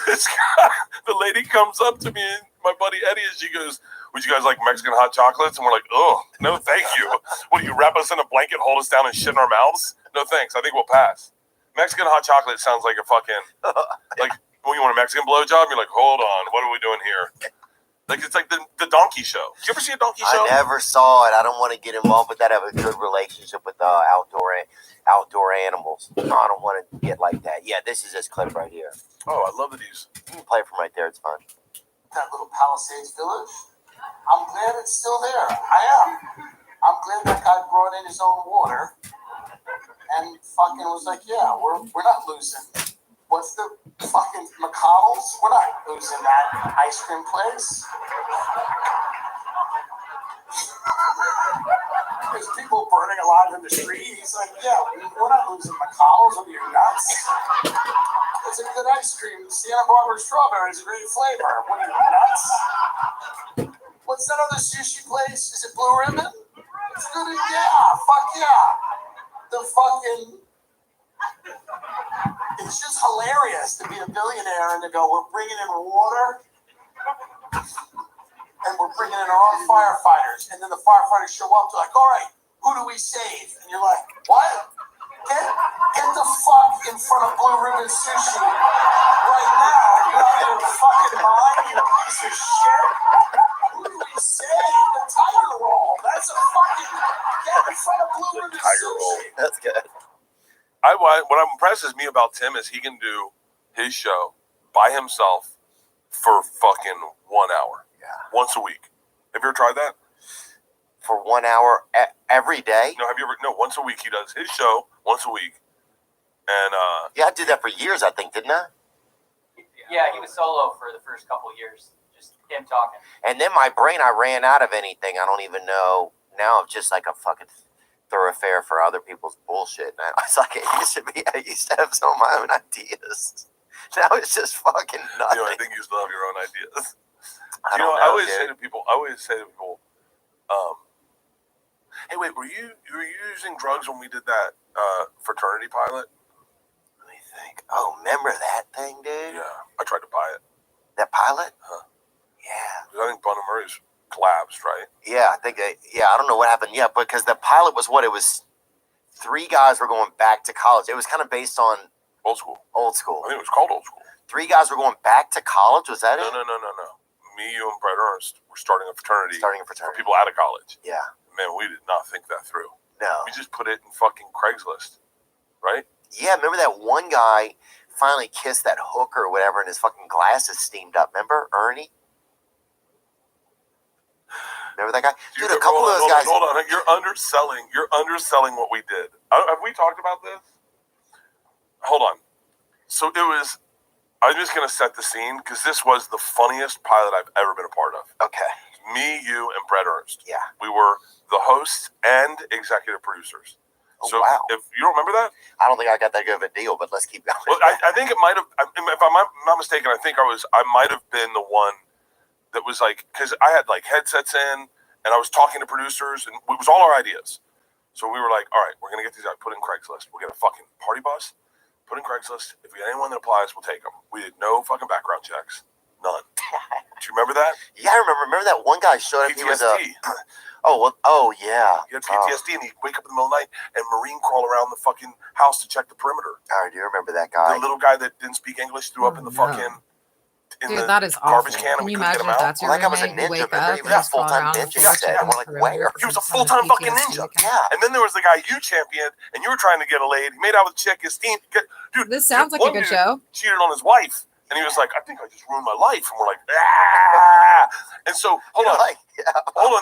this guy, the lady comes up to me and my buddy Eddie, and she goes, "Would you guys like Mexican hot chocolates?" And we're like, "Oh, no, thank you. What do you wrap us in a blanket, hold us down, and shit in our mouths? No, thanks. I think we'll pass." Mexican hot chocolate sounds like a fucking like when you want a Mexican blowjob. You're like, "Hold on, what are we doing here?" Like it's like the donkey show. Did you ever see a donkey show?
I never saw it. I don't want to get involved with that. I have a good relationship with outdoor animals. No, I don't want to get like that. Yeah, this is this clip right here.
Oh, I love that he's.
You can play it from right there. It's fine.
That little Palisades village. I'm glad it's still there. I am. I'm glad that guy brought in his own water and fucking was like, yeah, we're not losing. What's the fucking McConnell's? We're not losing that ice cream place. There's people burning alive in the street. He's like, yeah, we're not losing McConnell's. Are you nuts? It's a good ice cream. Santa Barbara strawberry is a great flavor. What are you nuts? What's that other sushi place? Is it Blue Ribbon? It's good. Yeah, fuck yeah. The fucking. It's just hilarious to be a billionaire and to go, we're bringing in water and we're bringing in our own firefighters. And then the firefighters show up. They're like, all right, who do we save? And you're like, what? Get the fuck in front of Blue Ribbon Sushi right now. You're out of your fucking mind, you piece of shit. Who do we save? The tiger roll. That's a fucking get in front of Blue Ribbon Sushi.
That's good.
What impresses me about Tim is he can do his show by himself for fucking 1 hour.
Yeah.
Once a week. Have you ever tried that?
For 1 hour every day?
No, have you ever? No, once a week he does his show once a week. And
yeah, I did that for years, I think, didn't I?
Yeah, he was solo for the first couple years. Just him talking.
And then my brain, I ran out of anything. I don't even know. Now I'm just like a fucking thoroughfare for other people's bullshit. And I was like, I used to have some of my own ideas. Now it's just fucking nothing.
I think you still have your own ideas.
I always
say to people, hey, wait, were you using drugs when we did that fraternity pilot?
Let me think. Oh, remember that thing, dude?
Yeah, I tried to buy it.
That pilot?
Huh.
Yeah.
I think Bun and Murray's collapsed, right?
Yeah, I think I don't know what happened yet, because the pilot was what it was. 3 guys were going back to college. It was kind of based on
Old School.
Old School.
I think it was called Old School.
3 guys were going back to college. Was that it?
No. Me, you, and Brett Ernst were starting a fraternity. For people out of college.
Yeah.
Man, we did not think that through.
No.
We just put it in fucking Craigslist, right?
Yeah, remember that one guy finally kissed that hooker or whatever, and his fucking glasses steamed up. Remember Ernie? Remember that guy? Dude, a couple of those guys.
Hold on. You're underselling what we did. Have we talked about this? Hold on. So it was. I'm just gonna set the scene because this was the funniest pilot I've ever been a part of.
Okay.
Me, you, and Brett Ernst.
Yeah.
We were the hosts and executive producers.
Oh,
so
wow.
If you don't remember that,
I don't think I got that good of a deal, but let's keep going.
well, I think it might have. If I'm not mistaken, I might have been the one that was like, because I had like headsets in and I was talking to producers and it was all our ideas. So we were like, all right, we're gonna get these out, put in Craigslist. We'll get a fucking party bus, put in Craigslist. If we get anyone that applies, we'll take them. We did no fucking background checks, None. Do you remember that?
Yeah, I remember. Remember that one guy showed up.
PTSD.
He was a. Oh yeah.
He had PTSD, and he'd wake up in the middle of the night and Marine crawl around the fucking house to check the perimeter.
I do remember that guy.
The little guy that didn't speak English threw up in the fucking
Dude, that is
garbage
awful.
can, and
Can
we
you
couldn't get
imagine
him
if
out.
that's your
Well, that guy was a
roommate? You
ninja.
wake
Remember,
up
he
and
was a
he's crawling
full-time
around on the
ninja.
floor
He said,
checking
we're
the
like,
perimeter
where?
because
He was a
he's
full-time
having
fucking
PTSD
ninja.
attack.
Yeah.
And then there was the guy you championed, and you were trying to get a lady. He made out with a chick. His team, dude.
This sounds like a
one
good
dude
show.
Cheated on his wife, and he was like, "I think I just ruined my life." And we're like, "Ah!" And so, hold on.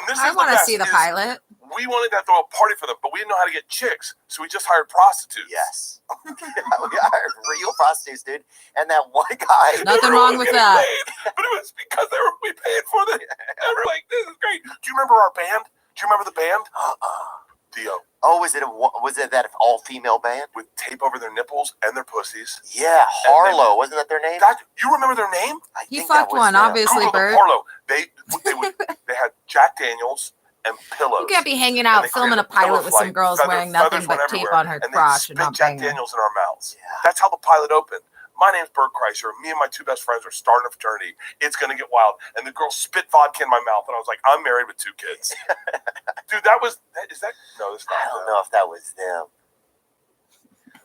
This
I
is the
want to
best.
see the
is
pilot.
We wanted to throw a party for them, but we didn't know how to get chicks, so we just hired prostitutes.
Yes. We hired real prostitutes, dude. And that one guy.
Nothing
Everyone
wrong
was
with
getting
that.
laid, but it was because we paid for them. And we're like, this is great. Do you remember our band? Do you remember the band? Theo.
Oh, was it that all-female band?
With tape over their nipples and their pussies.
Yeah, Harlow. Wasn't that their name?
You remember their name?
I
He
think that
fucked
was
one,
them.
obviously,
Google them,
Bert.
Harlow. They had Jack Daniels and pillows.
You can't be hanging
And
out
they
filming a
created pillow
pilot with some
flight.
girls wearing nothing
Feathers
but
went
tape
everywhere,
on her
and
crotch
they
and not
spit Jack
banging.
Daniels in our mouths.
Yeah.
That's how the pilot opened. My name's Bert Kreischer. Me and my two best friends are starting a fraternity. It's gonna get wild. And the girl spit vodka in my mouth, and I was like, I'm married with 2 kids. Dude, is that? No, it's not.
I don't know if that was them.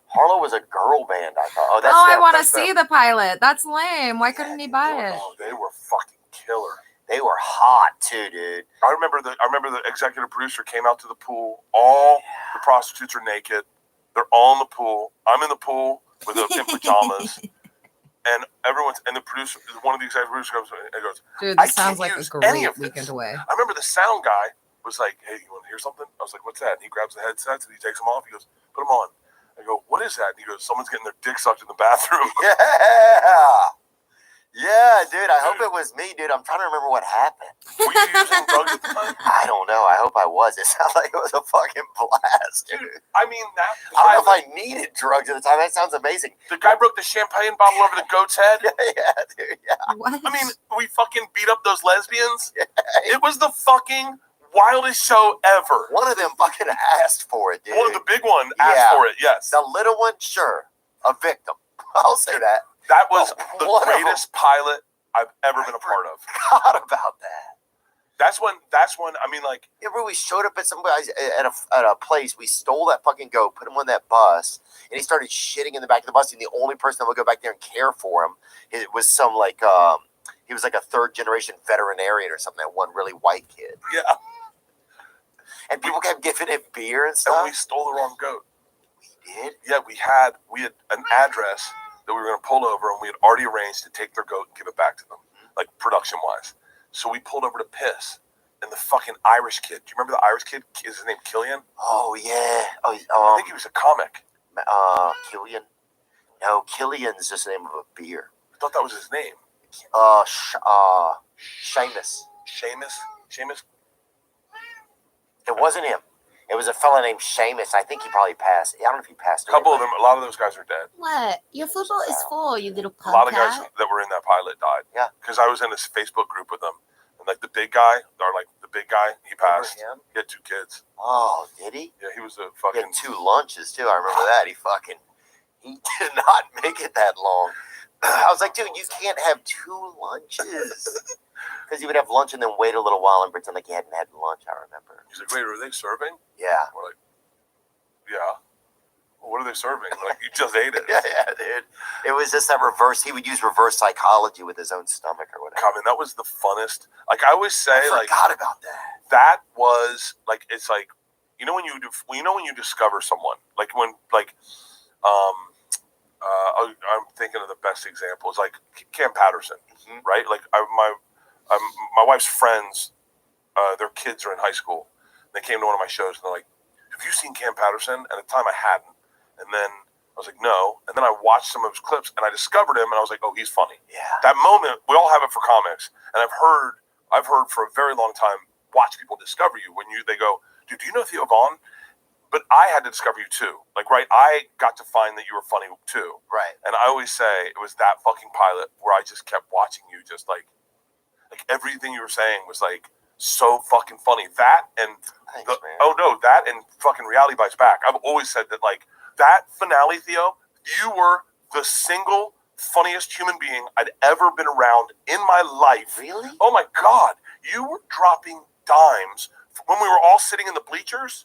Harlow was a girl band, I thought. Oh, that's
I
them.
want to
That's
see
them.
the pilot. That's lame. Why couldn't he buy it?
Oh, they were fucking killer.
They were hot too, dude.
I remember the executive producer came out to the pool. All the prostitutes are naked. They're all in the pool. I'm in the pool with in pajamas. And the producer, one of the executive producers comes and goes,
Dude,
I
this sounds
can't
like a
use any
great
of this.
weekend away.
I remember the sound guy was like, hey, you want to hear something? I was like, what's that? And he grabs the headsets and he takes them off. He goes, put them on. I go, what is that? And he goes, someone's getting their dick sucked in the bathroom.
Yeah. Yeah, dude. I hope it was me, dude. I'm trying to remember what happened.
Were you using drugs at the time?
I don't know. I hope I was. It sounded like it was a fucking blast, dude.
Dude, I mean, that
I don't know
pilot,
if I needed drugs at the time. That sounds amazing.
the guy broke the champagne bottle over the goat's head.
Yeah, dude. Yeah.
What?
I mean, we fucking beat up those lesbians. It was the fucking wildest show ever.
One of them fucking asked for it, dude.
One of the big one asked
Yeah.
for it, yes.
The little one, sure. A victim. I'll say that.
That was the
one of
greatest pilot I've ever been a part of.
Forgot about that.
That's when I mean, like,
Remember we showed up at somebody's at a place. We stole that fucking goat, put him on that bus, and he started shitting in the back of the bus. And the only person that would go back there and care for him, it was some he was like a 3rd generation veterinarian or something. That one really white kid.
yeah.
And people kept giving him beer and
And
stuff.
we stole the wrong goat.
We did.
Yeah, we had an address that we were going to pull over, and we had already arranged to take their goat and give it back to them, like production wise. So we pulled over to piss, and the fucking Irish kid. Do you remember the Irish kid? Is his name Killian?
Oh yeah.
I think he was a comic.
Killian. No, Killian's just the name of a beer.
I thought that was his name.
Seamus.
Seamus.
It wasn't him. It was a fella named Seamus. I think he probably passed. I don't know if he passed
A couple
away.
of them. A lot of those guys are dead.
What? Your football is full, you little
A lot of guys
podcast.
that were in that pilot died.
Yeah.
Because I was in this Facebook group with them, and like the big guy, he passed.
Remember him?
He had 2 kids.
Oh, did he?
Yeah, he was a
He
fucking.
had 2 lunches too. I remember that. He did not make it that long. I was like, dude, you can't have 2 lunches. Because he would have lunch and then wait a little while and pretend like he hadn't had lunch, I remember.
He's like, wait, are they serving?
Yeah.
We're like, yeah. Well, what are they serving? Like, you just ate it.
Yeah, dude. It was just that reverse. He would use reverse psychology with his own stomach or whatever.
I mean, that was the funnest. Like I always say,
I
like
forgot about that.
that was like it's like when you discover someone, like when I'm thinking of the best example is like Cam Patterson, right? Like my wife's friends, their kids are in high school. They came to one of my shows and they're like, have you seen Cam Patterson? And at the time I hadn't. And then I was like, no. And then I watched some of his clips and I discovered him and I was like, oh, he's funny.
Yeah.
That moment, we all have it for comics. And I've heard for a very long time, watch people discover you when they go, dude, do you know Theo Vaughn? But I had to discover you too. Like, right, I got to find that you were funny too.
Right.
And I always say it was that fucking pilot where I just kept watching you just like everything you were saying was like so fucking funny. That and
Thanks, man.
that and fucking Reality Bites Back. I've always said that like that finale, Theo, you were the single funniest human being I'd ever been around in my life.
Really?
Oh my God. You were dropping dimes when we were all sitting in the bleachers.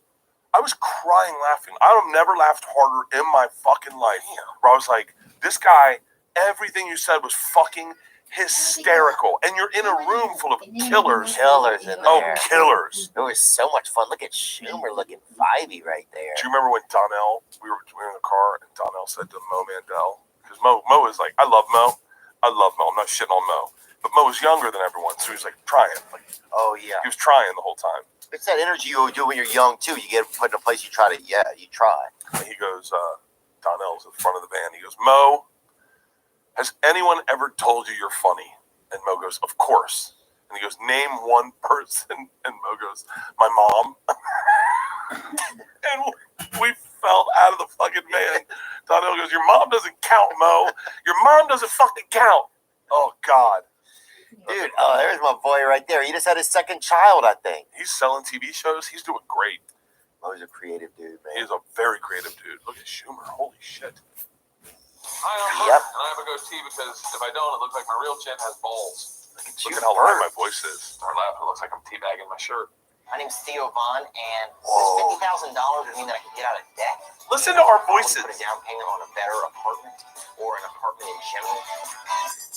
I was crying laughing. I've never laughed harder in my fucking life. Where I was like, this guy, everything you said was fucking hysterical. And you're in a room full of killers.
Killers in there.
Oh, killers.
It was so much fun. Look at Schumer looking vibey right there.
Do you remember when Donnell, we were in the car and Donnell said to Mo Mandel, because Mo is like, I love Mo. I'm not shitting on Mo. But Mo was younger than everyone, so he was like trying. Like,
oh, yeah.
he was trying the whole time.
It's that energy you do when you're young, too. You get put in a place you try.
And he goes, Donnell's at the front of the van. He goes, Mo, has anyone ever told you you're funny? And Mo goes, of course. And he goes, name one person. And Mo goes, my mom. And we fell out of the fucking van. Donnell goes, your mom doesn't count, Mo. Your mom doesn't fucking count. Oh, God.
Dude, there's my boy right there. He just had his second child, I think.
He's selling TV shows. He's doing great.
Mo's a creative dude, man.
He is a very creative dude. Look at Schumer. Holy shit.
Hi, I'm Luke,
Yep.
and I have a goatee because if I don't, it looks like my real chin has balls.
Look at how loud my voice is.
Or laugh, it looks like I'm teabagging my shirt.
My name's Theo Vaughn, and
Whoa.
this $50,000 would mean that I could get out of debt.
Listen to our
I wanna
voices.
Put a down payment on a better apartment or an apartment in general.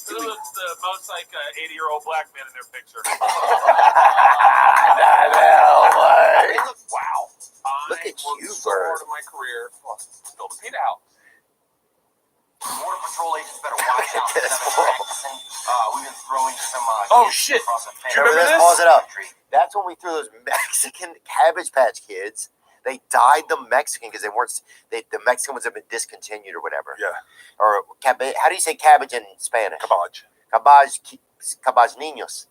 Who looks the most like an 80-year-old black man in their picture?
Wow.
Look at
worked
you,
so
Bird.
hard in my career to build a pita house.
Border Patrol agents better watch out for
Yes,
them
bro.
practicing. We've been throwing some
Oh,
kids
shit.
across the fence.
Do you remember this?
Pause it up. That's when we threw those Mexican Cabbage Patch Kids. They dyed them Mexican because the Mexican ones have been discontinued or whatever.
Yeah.
Or how do you say cabbage in Spanish?
Cabbage.
Cabbage niños.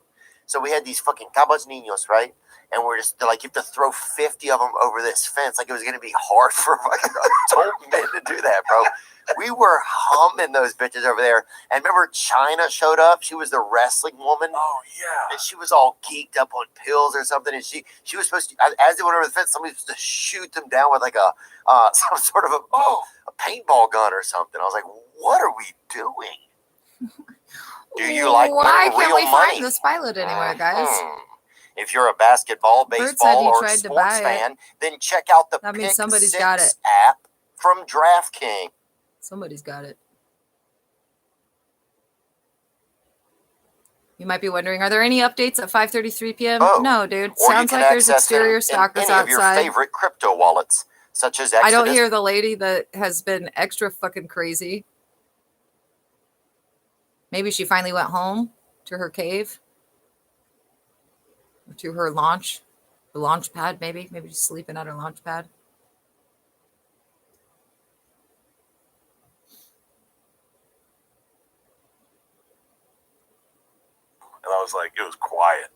So we had these fucking cabbage niños, right? And we're just they're like, you have to throw 50 of them over this fence. Like it was going to be hard for fucking adult men to do that, bro. We were humming those bitches over there. And remember China showed up? She was the wrestling woman.
Oh, yeah.
And she was all geeked up on pills or something. And she was supposed to, as they went over the fence, somebody was supposed to shoot them down with like some sort of a paintball gun or something. I was like, what are we doing? Do you like
Why
real
can't we
money?
find this pilot anywhere, guys?
If you're a basketball,
Bert said
baseball,
he
or
tried to
sports
buy it.
fan, then check out the
That means
Pick
somebody's
6
got it.
app from DraftKings.
Somebody's got it. You might be wondering, are there any updates at 5:33 p.m.?
Oh,
No, dude.
Or
Sounds
you can
like there's
access them
exterior
in
stalkers
any of your
outside.
favorite crypto wallets, such as Exodus.
I don't hear the lady that has been extra fucking crazy. Maybe she finally went home to her cave. Or to her launch. The launch pad, maybe. Maybe she's sleeping at her launch pad.
And I was like, it was quiet.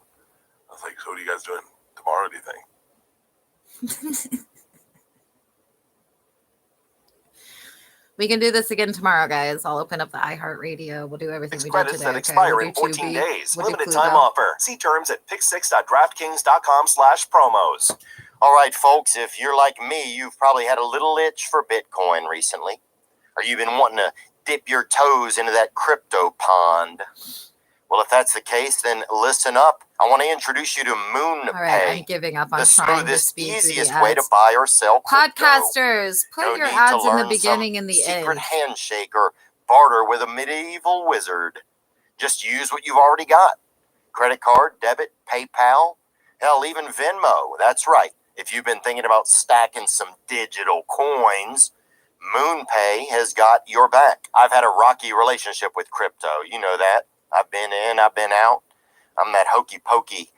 I was like, so what are you guys doing tomorrow, do you think?
We can do this again tomorrow, guys. I'll open up the iHeartRadio. We'll do everything we did
Credits
today.
that
Okay?
expire
We'll
in
do
14
Tubi.
days.
We'll do
Limited
Pluto.
time offer. See terms at pick6.draftkings.com/promos.
All right, folks, if you're like me, you've probably had a little itch for Bitcoin recently. Or you've been wanting to dip your toes into that crypto pond. Well, if that's the case, then listen up. I want to introduce you to MoonPay.
All right, I'm giving up on
the
trying to
smoothest,
speed through the
easiest way to
ads.
buy or sell crypto.
Podcasters, put
No
your
need to
ads in the
learn
beginning
some
and the
secret
end.
handshake or barter with a medieval wizard. Just use what you've already got. Credit card, debit, PayPal, hell, even Venmo. That's right. If you've been thinking about stacking some digital coins, MoonPay has got your back. I've had a rocky relationship with crypto. You know that. I've been in, I've been out. I'm that hokey pokey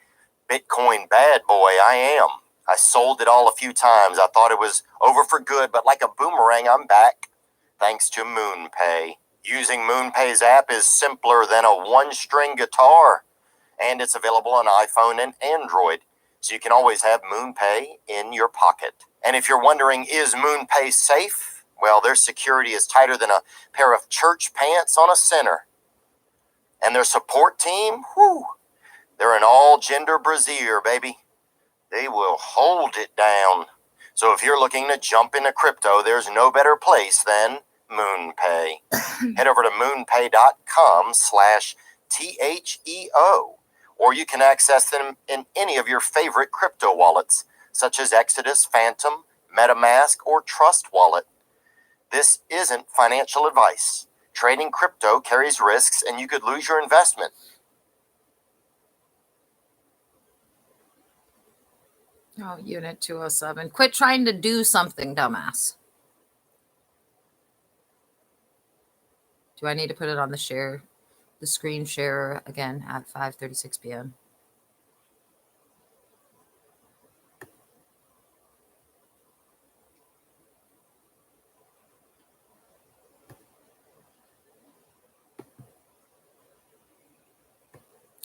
Bitcoin bad boy. I am. I sold it all a few times. I thought it was over for good, but like a boomerang, I'm back. Thanks to MoonPay. Using MoonPay's app is simpler than a one-string guitar. And it's available on iPhone and Android. So you can always have MoonPay in your pocket. And if you're wondering, is MoonPay safe? Well, their security is tighter than a pair of church pants on a sinner. And their support team, whew, they're an all-gender brassiere, baby. They will hold it down. So if you're looking to jump into crypto, there's no better place than MoonPay. Head over to moonpay.com/THEO, or you can access them in any of your favorite crypto wallets, such as Exodus, Phantom, MetaMask, or Trust Wallet. This isn't financial advice. Trading crypto carries risks and you could lose your investment.
Oh, Unit 207. Quit trying to do something, dumbass. Do I need to put it on the screen share again at 5:36 p.m.?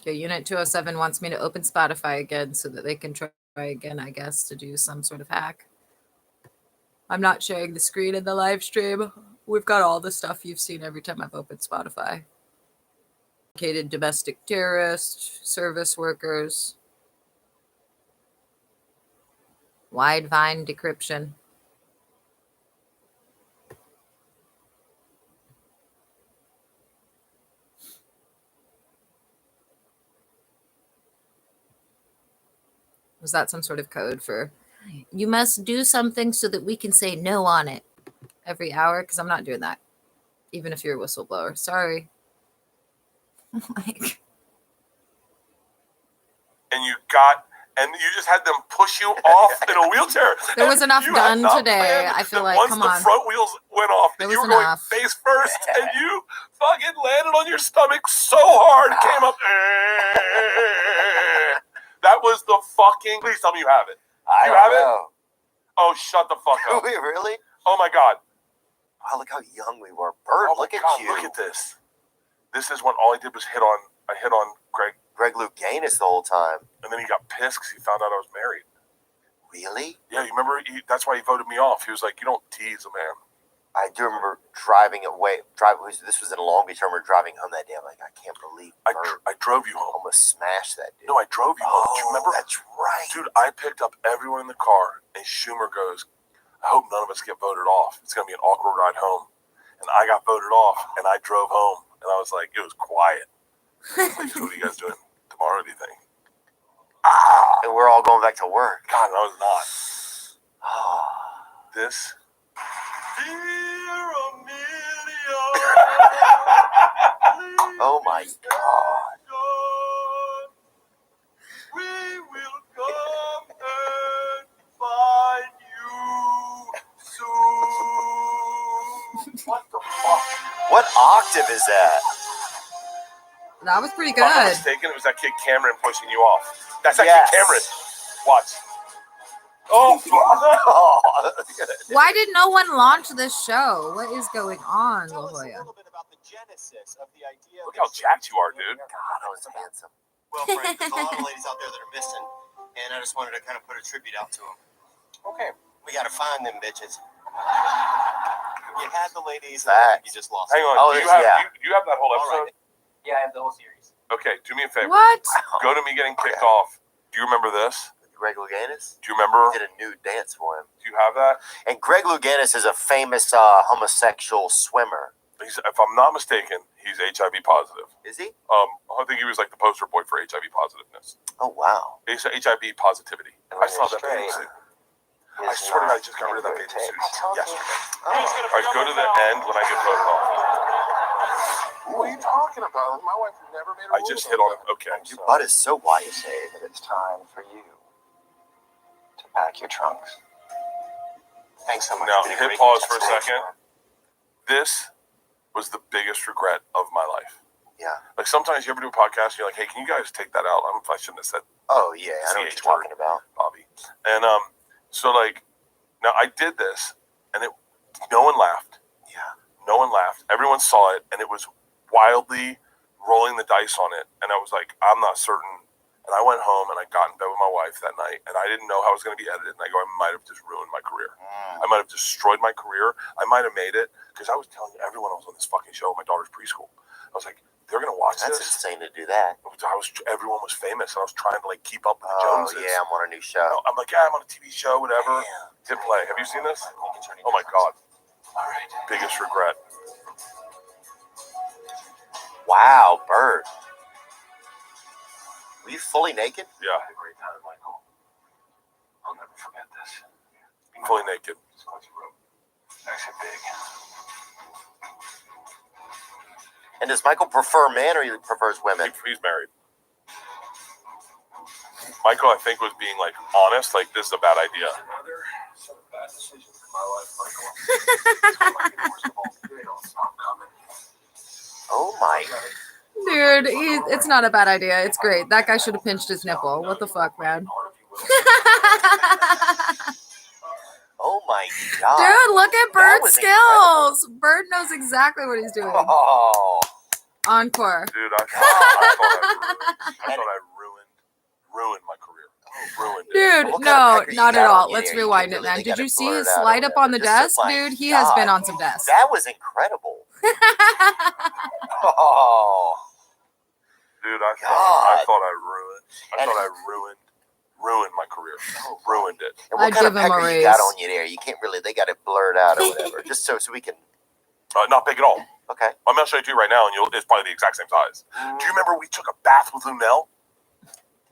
Okay, Unit 207 wants me to open Spotify again so that they can try again, I guess, to do some sort of hack. I'm not sharing the screen in the live stream. We've got all the stuff you've seen every time I've opened Spotify. Located domestic terrorists, service workers, wide vine decryption. Was that some sort of code for you must do something so that we can say no on it every hour? Because I'm not doing that, even if you're a whistleblower. Sorry. Like,
And you just had them push you off in a wheelchair.
there was enough
You had
done
not
today.
planned
I feel
that
like,
once
come
the
on.
front wheels went off, that
There
you
was
were going
enough.
face first, and you fucking landed on your stomach so hard, came up. That was the fucking. Please tell me you have it.
I
You
don't
have it?
know.
Oh, shut the fuck
Do
up.
we really?
Oh my god.
Wow, look how young we were. Bird,
Oh my
look at
god,
you.
look at this. This is when all I did was hit on Greg,
Louganis the whole time.
and then he got pissed because he found out I was married.
Really?
Yeah, you remember? That's why he voted me off. He was like, "You don't tease a man."
I do remember driving away. This was in Long Beach. I remember driving home that day. I'm like, I can't believe Bird
I drove you home.
almost smashed that dude.
No, I drove you home. Do you remember?
That's right.
Dude, I picked up everyone in the car, and Schumer goes, "I hope none of us get voted off. It's going to be an awkward ride home." And I got voted off, and I drove home, and I was like, it was quiet. I was like, so what are you guys doing tomorrow, do you think?
And we're all going back to work.
God, no, I was not.
Oh,
This.
oh my God.
We will come and find you soon.
What the fuck? What octave is that?
That was pretty
If I'm not
good.
mistaken, it was that kid Cameron pushing you off. That's that
Yes.
kid Cameron. Watch. Oh,
Why did no one launch this show? What is going on, La Jolla?
look how jacked you are, dude.
God, I was handsome.
Well, Frank, there's a lot of ladies out there that are missing, and I just wanted to kind of put a tribute out to them.
Okay.
We got to find them bitches. You had the ladies,
Facts.
you just lost
Hang
them.
on.
Oh,
do you
there's-
have
yeah.
do you have that whole
All
episode?
right.
Yeah, I have the whole series.
Okay, do me a favor.
What?
Go to me getting kicked off. Do you remember this?
Greg Louganis?
Do you remember?
Did a nude dance for him.
Do you have that?
And Greg Louganis is a famous homosexual swimmer.
If I'm not mistaken, he's HIV positive.
Is he?
I think he was like the poster boy for HIV positiveness.
Oh, wow.
It's HIV positivity. I saw that bathing suit. I swear to God, I just got rid of that bathing suit yesterday. All right, go to the end when I get voted off.
What are you talking about? My wife never made a
I just hit on it. Okay.
Your butt is so white.
Say that it's time for you to pack your trunks.
Thanks so much.
Now,
It's been a
hit
great
pause
week.
for a second. This was the biggest regret of my life.
Yeah.
Like sometimes you ever do a podcast, and you're like, "Hey, can you guys take that out?" I shouldn't have said
Oh, yeah. I know what
CH
you're talking about.
Bobby. And so like, now I did this, and no one laughed.
Yeah.
No one laughed. Everyone saw it, and it was wildly rolling the dice on it. And I was like, I'm not certain. And I went home, and I got in bed with my wife that night, and I didn't know how it was going to be edited. And I go, I might have just ruined my career. I might have destroyed my career. I might have made it, because I was telling everyone I was on this fucking show at my daughter's preschool. I was like, they're going to watch
That's
this.
insane to do that.
Everyone was famous, and I was trying to like keep up with the
Oh,
Joneses.
yeah. I'm on a new show.
I'm like, yeah, I'm on a TV show, whatever.
Damn.
Hit play. Have you seen this? Oh my God. All right. Biggest regret.
Wow, Bert. Were you fully naked?
Yeah.
A great time, Michael. I'll never forget this.
Fully naked.
It's close to room. Actually big.
And does Michael prefer men or he prefers women?
He's married. Michael, I think, was being like honest. Like, this is a bad idea.
Another set of bad decisions in my life, Michael. It's one of my worst of all. They don't stop coming.
Oh my.
Dude, it's not a bad idea. It's great. That guy should have pinched his nipple. What the fuck, man?
Oh my God.
Dude, look at
That
Bird's
was
skills. Bird knows exactly what he's doing.
Oh.
Encore.
Dude, I thought I ruined my career. Ruined it.
Dude,
What kind of
no,
pecker you
not
got
at
on
all.
you
Let's
there? You
rewind
can't
it, man.
really
Did
gotta
you see
blur
his
it out or
slide up on the
whatever.
desk?
Just like,
Dude, he has been
God.
on some desks.
That was incredible. Oh.
Dude, I
God.
thought I ruined my career. Ruined it.
And what
I'd
kind of
give him a
pecker you got
raise.
on you there? You can't really, they got to blur it out or whatever. Just so we can,
Not big at all.
okay.
I'm going to show it to you right now, and it's probably the exact same size. Do you remember we took a bath with Lunel?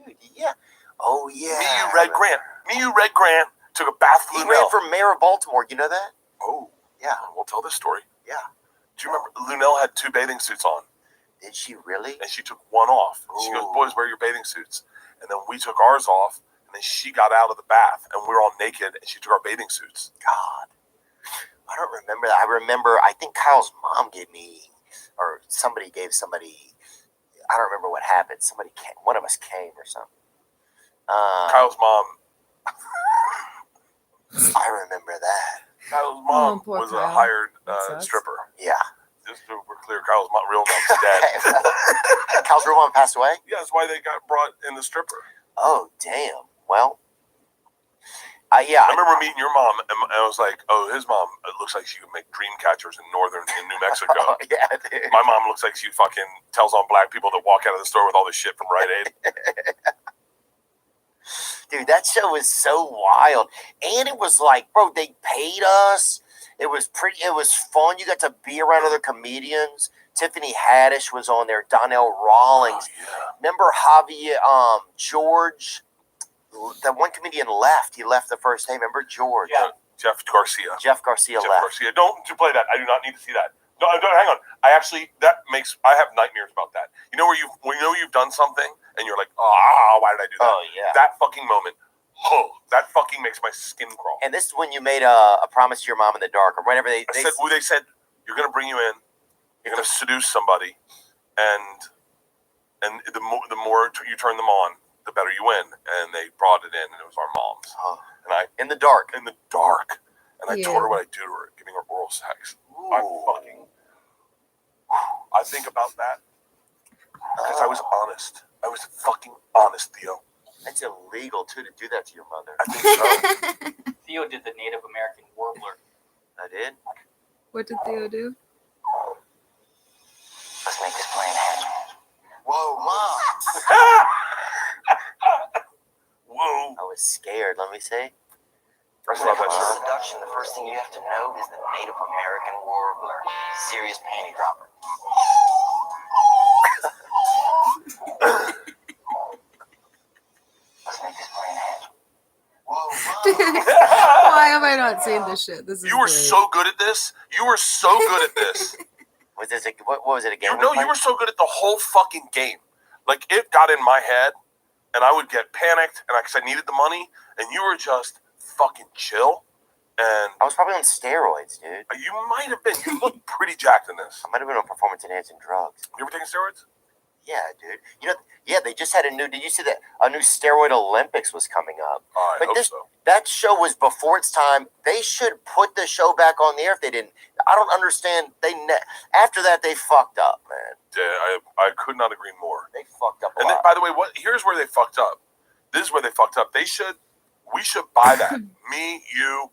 Dude, yeah. Oh, yeah.
Me, you, Red Grant took a bath with
He
Lunel.
ran for mayor of Baltimore. You know that?
Oh,
Yeah.
we'll tell this story.
Yeah.
Do you remember Lunel had 2 bathing suits on,
Did she really?
and she took one off. And she goes,
Ooh.
boys, wear your bathing suits. And then we took ours off, and then she got out of the bath, and we were all naked, and she took our bathing suits.
God. I don't remember that. I think Kyle's mom gave me, or somebody gave somebody, I don't remember what happened. Somebody came, one of us came or something.
Kyle's mom
I remember that.
Kyle's mom
poor
was a
Kyle.
hired
That sucks.
stripper.
Yeah.
Just so we're clear, Kyle's real mom's dead.
Kyle's real mom passed away?
Yeah, that's why they got brought in the stripper.
Oh, damn. Well, yeah.
I remember meeting your mom, and I was like, "Oh, his mom. It looks like she could make dream catchers in New Mexico."
Oh, yeah, dude.
My mom looks like she fucking tells on black people that walk out of the store with all this shit from Rite Aid.
Dude, that show was so wild. And it was like, bro, they paid us. It was fun. You got to be around other comedians. Tiffany Haddish was on there. Donnell Rawlings.
Oh, yeah.
Remember Javier, George? That one comedian left. He left the first day. Remember George?
Yeah.
Jeff Garcia.
Jeff Garcia left.
Don't play that. I do not need to see that. No, hang on. I have nightmares about that. You know you've done something and you're like, why did I do that?
Oh, yeah.
That fucking moment. That fucking makes my skin crawl.
And this is when you made a promise to your mom in the dark or whatever they
said you're gonna bring you in, you're gonna seduce somebody, and the more you turn them on, the better you win. And they brought it in, and it was our mom's.
Oh.
And I
in the dark.
and I
Yeah.
told her what I do to her, giving her oral sex.
Ooh.
I think about that because I was honest. I was fucking honest, Theo.
It's illegal too to do that to your mother.
I think so.
Theo did the Native American warbler.
I did.
What did Theo do?
Let's make this plan happen.
Whoa, mom!
Whoa.
I was scared. Let me see.
I love that
For
shit.
seduction, the first thing you have to know is the Native American warbler. Serious panty dropper. Let's make this plan happen.
Why have I not seen this shit? This is
You were
great.
so good at this. You were so good at this.
Was this what was it again?
You were so good at the whole fucking game. Like, it got in my head, and I would get panicked, and I needed the money, and you were just fucking chill. And
I was probably on steroids, dude.
you might have been. You look pretty jacked in this.
I might have been on performance enhancing drugs.
You ever taken steroids?
Yeah, dude. You know, yeah, they just had did you see that a new steroid Olympics was coming up?
I
But
hope so.
that show was before its time. They should put the show back on the air if they didn't. I don't understand. After that, they fucked up, man.
Yeah, I could not agree more.
They fucked up a
And then,
lot.
by the way, here's where they fucked up. This is where they fucked up. We should buy that. Me, you,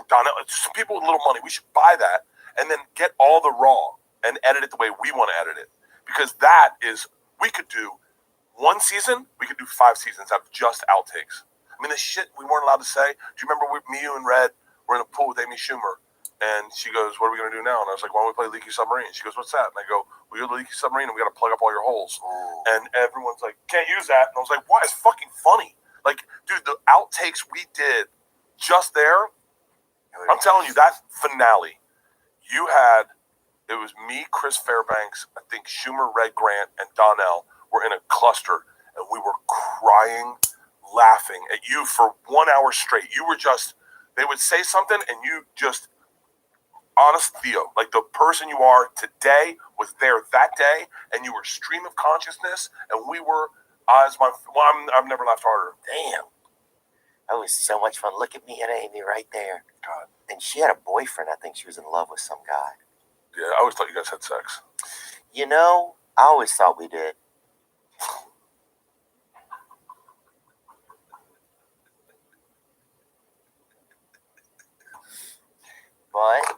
Donna, some people with little money. We should buy that and then get all the raw and edit it the way we want to edit it. Because we could do one season, we could do 5 seasons out of just outtakes. I mean, the shit we weren't allowed to say. Do you remember me, you, and Red were in a pool with Amy Schumer? And she goes, what are we going to do now? And I was like, why don't we play Leaky Submarine? She goes, what's that? And I go, we go to Leaky Submarine and we got to plug up all your holes. And everyone's like, can't use that. And I was like, why? It's fucking funny. Like, dude, the outtakes we did just there, I'm telling you, that finale, it was me, Chris Fairbanks, I think Schumer, Red Grant, and Donnell were in a cluster, and we were crying, laughing at you for 1 hour straight. You were just, they would say something, and you just, honest Theo, like the person you are today was there that day, and you were stream of consciousness, and we were, I've never laughed harder.
Damn. That was so much fun. Look at me and Amy right there. God. And she had a boyfriend. I think she was in love with some guy.
Yeah, I always thought you guys had sex.
You know, I always thought we did. But,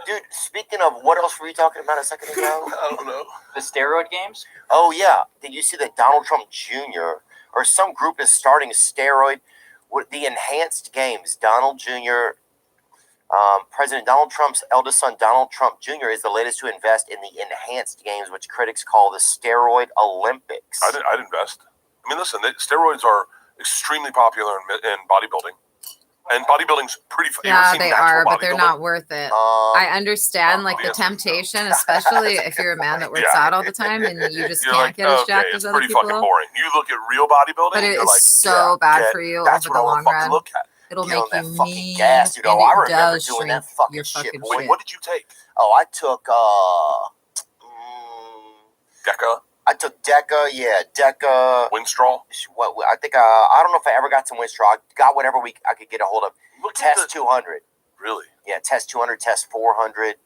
dude, speaking of, what else were you talking about a second ago?
I don't know.
The steroid games?
Oh, yeah. Did you see that Donald Trump Jr. or some group is starting a steroid with the enhanced games? Donald Jr., President Donald Trump's eldest son, Donald Trump Jr., is the latest to invest in the enhanced games, which critics call the steroid Olympics.
I'd invest. I mean, listen, steroids are extremely popular in bodybuilding. And bodybuilding's pretty fun.
Yeah, they are, but they're not worth it. I understand, like, the
yes,
temptation, especially if you're a man that works out all the time and you just can't get as jacked as other
pretty
people.
fucking boring. You look at real bodybuilding,
But it
you're
is
like,
so bad for you over the long run.
Look at.
It'll
Get on
make
that
you
fucking
mean,
gas, dude.
and
Oh, I
it
remember
does
doing
shrink
that fucking
your
shit,
fucking
boy.
shit.
What did you take?
Oh, I took
Deca?
I took Deca, Deca.
Winstrol?
What I think I don't know if I ever got some Winstrol. I got whatever I could get a hold of.
Look
Test 200.
Really?
Yeah, Test 200, Test 400.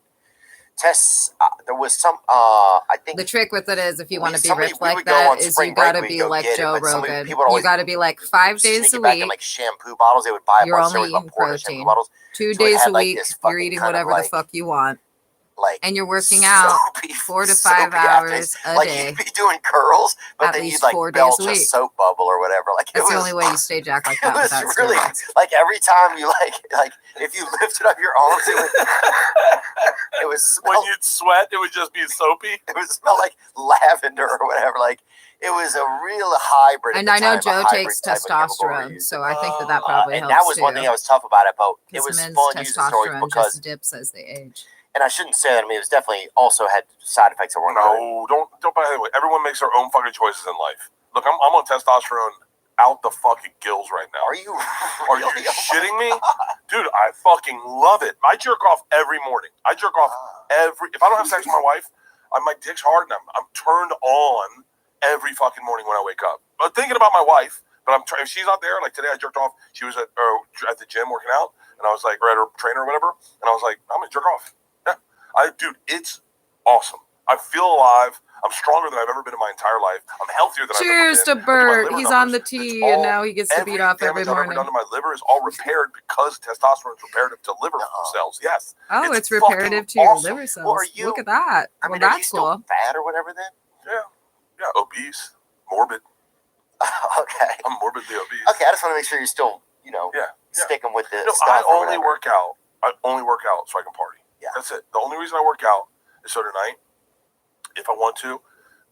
Tests, there was some, I think.
The trick with it is, if you want to be
somebody-
ripped
we
like
would go
that,
on
is
spring
you got to
break,
be
we'd go
like
get it,
Joe
but somebody-
Rogan.
people would
You
always
got to be like 5 days
sneak
a
it back in
week.
like shampoo bottles. They would buy a
You're
bunch. There
only
was about
eating
4 shampoo
protein.
bottles.
2
So it
days
had,
a
like,
week,
this
you're
fucking
eating
kind of,
whatever
like-
the fuck you want.
Like,
And you're working out
soapy,
4 to 5
soapy
hours
afternoons.
a
like,
day.
you'd be doing curls, but
At
then
least
you'd like
4 days
belch
a
a
week.
soap bubble or whatever. Like,
That's
it
the
was,
only way you stay jacked like
it
that
was
without
really
steroids.
like every time you like if you lifted up your arms, it would smell.
When you'd sweat, it would just be soapy.
It would smell like lavender or whatever. Like, it was a real hybrid.
And
at
I
the
know
time, a
Joe
hybrid
takes
type of chemical we're
testosterone,
using.
so I think that probably
and
helps
that was
too.
one thing that was tough about it, but it
Because
was
men's
fun using stories
testosterone
because,
just dips as they age.
and I shouldn't say that. I mean, it was definitely also had side effects that weren't good.
No, don't buy it. Everyone makes their own fucking choices in life. Look, I'm on testosterone out the fucking gills right now.
Are you?
Are you shitting me? Dude, I fucking love it. I jerk off every morning. I jerk off if I don't have sex with my wife, my dick's hard and I'm turned on every fucking morning when I wake up. But thinking about my wife, but if she's not there, like today I jerked off, she was at the gym working out, and I was like, or at her trainer or whatever, and I was like, I'm gonna jerk off. Yeah. Dude, it's awesome. I feel alive. I'm stronger than I've ever been in my entire life. I'm healthier than
Cheers
I've ever
to
been.
Bert.
My
He's
liver
on the
numbers,
tee,
it's all-
and now he gets to beat off every
damage I've ever
morning.
done to my liver is all repaired because testosterone is reparative to liver cells. Yes.
Oh, it's
fucking
reparative to your
awesome.
liver cells.
Well, are you-
Look at that.
I
Well,
mean, are you
that's
still
cool.
fat or whatever then?
Yeah, obese, morbid.
Okay.
I'm morbidly obese.
Okay, I just want to make sure you're still,
Yeah.
sticking with the
No,
stuff.
I
or
only
whatever.
work out. I only work out so I can party.
Yeah.
That's it. The only reason I work out is so tonight, if I want to,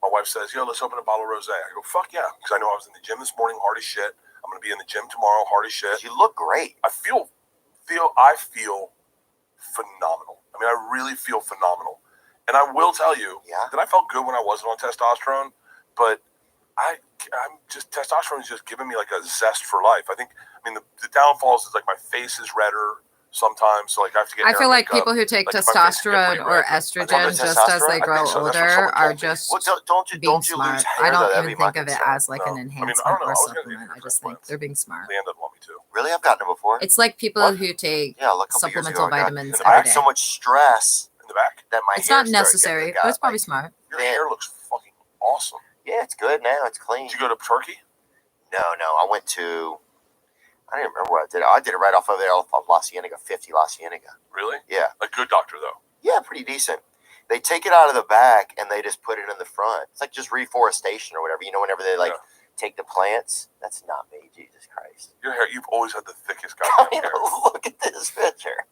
my wife says, yo, let's open a bottle of rosé. I go, fuck yeah. Because I know I was in the gym this morning, hard as shit. I'm going to be in the gym tomorrow, hard as shit.
You look great.
I feel phenomenal. I mean, I really feel phenomenal. And I will tell you that I felt good when I wasn't on testosterone, but I'm just, testosterone is just giving me like a zest for life. I mean, the downfalls is like my face is redder sometimes, so like I have to get.
I feel like
makeup.
people who take
Like, if my face gets
testosterone
pretty
or
red,
estrogen
the
just as
testosterone?
they
I
grow
think so. That's what
older
someone
are
told me.
just
Well, don't you
being
lose
smart.
hair?
I don't
That'd
even
be my
think of it
concern.
as like
No.
an
I mean,
enhancement
I don't know.
or
I was gonna get
supplement.
hair
I just think
transplants.
they're being smart.
Leanne doesn't want me to.
Really, I've gotten it before.
It's like people
What?
who take
Yeah, look, a couple years ago,
supplemental
I got-
vitamins
I
every
had
day.
so much stress
In the back,
that my
It's
hair
not
started
necessary,
getting
but it's probably
like,
smart.
your hair looks fucking awesome.
Yeah, it's good now. It's clean.
Did you go to Turkey?
No, I went to. I don't even remember what I did. I did it right off of there, off of La Cienega, 50 La Cienega.
Really?
Yeah.
A good doctor though.
Yeah, pretty decent. They take it out of the back and they just put it in the front. It's like just reforestation or whatever. Whenever they take the plants. That's not me, Jesus Christ.
Your hair, you've always had the thickest
I
goddamn
mean,
hair.
look at this picture.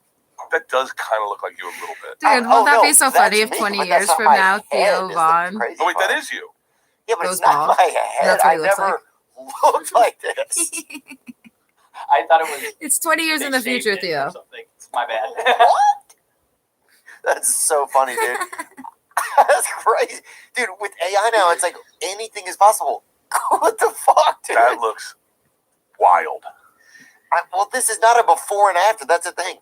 That does kind of look like you a little bit.
Dude, won't that be so funny if 20 years from now Theo Vaughn
Oh wait, that is you.
Yeah, but
goes
it's not
bald?
my head.
That's what
I
he looks
never looked like this.
I thought it was.
It's 20 years
they
in the
shaved
future,
it or
Theo.
something. It's my bad.
What? That's so funny, dude. That's crazy. Dude, with AI now, it's like anything is possible. What the fuck, dude?
That looks wild.
Well, this is not a before and after. That's the thing.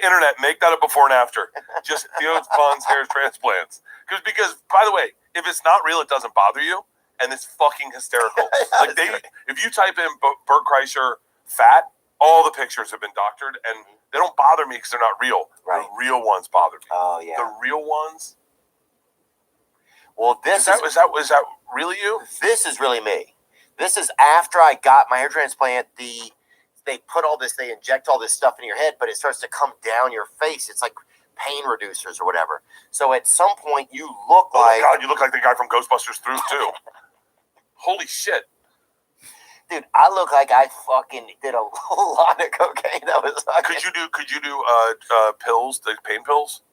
Internet, make that a before and after. Just Theo Vaughn's hair transplants. Because, by the way, if it's not real, it doesn't bother you, and it's fucking hysterical. Like if you type in Bert Kreischer fat, all the pictures have been doctored, and they don't bother me because they're not real.
Right.
The real ones bother me.
Oh yeah.
The real ones.
Well,
is that really you?
This is really me. This is after I got my hair transplant. They put all this, they inject all this stuff in your head, but it starts to come down your face. It's like pain reducers or whatever. So at some point, you look like.
Oh my God, you look like the guy from Ghostbusters 3 too. Holy shit.
Dude, I look like I fucking did a lot of cocaine. That was fucking...
Could you do pills, the pain pills?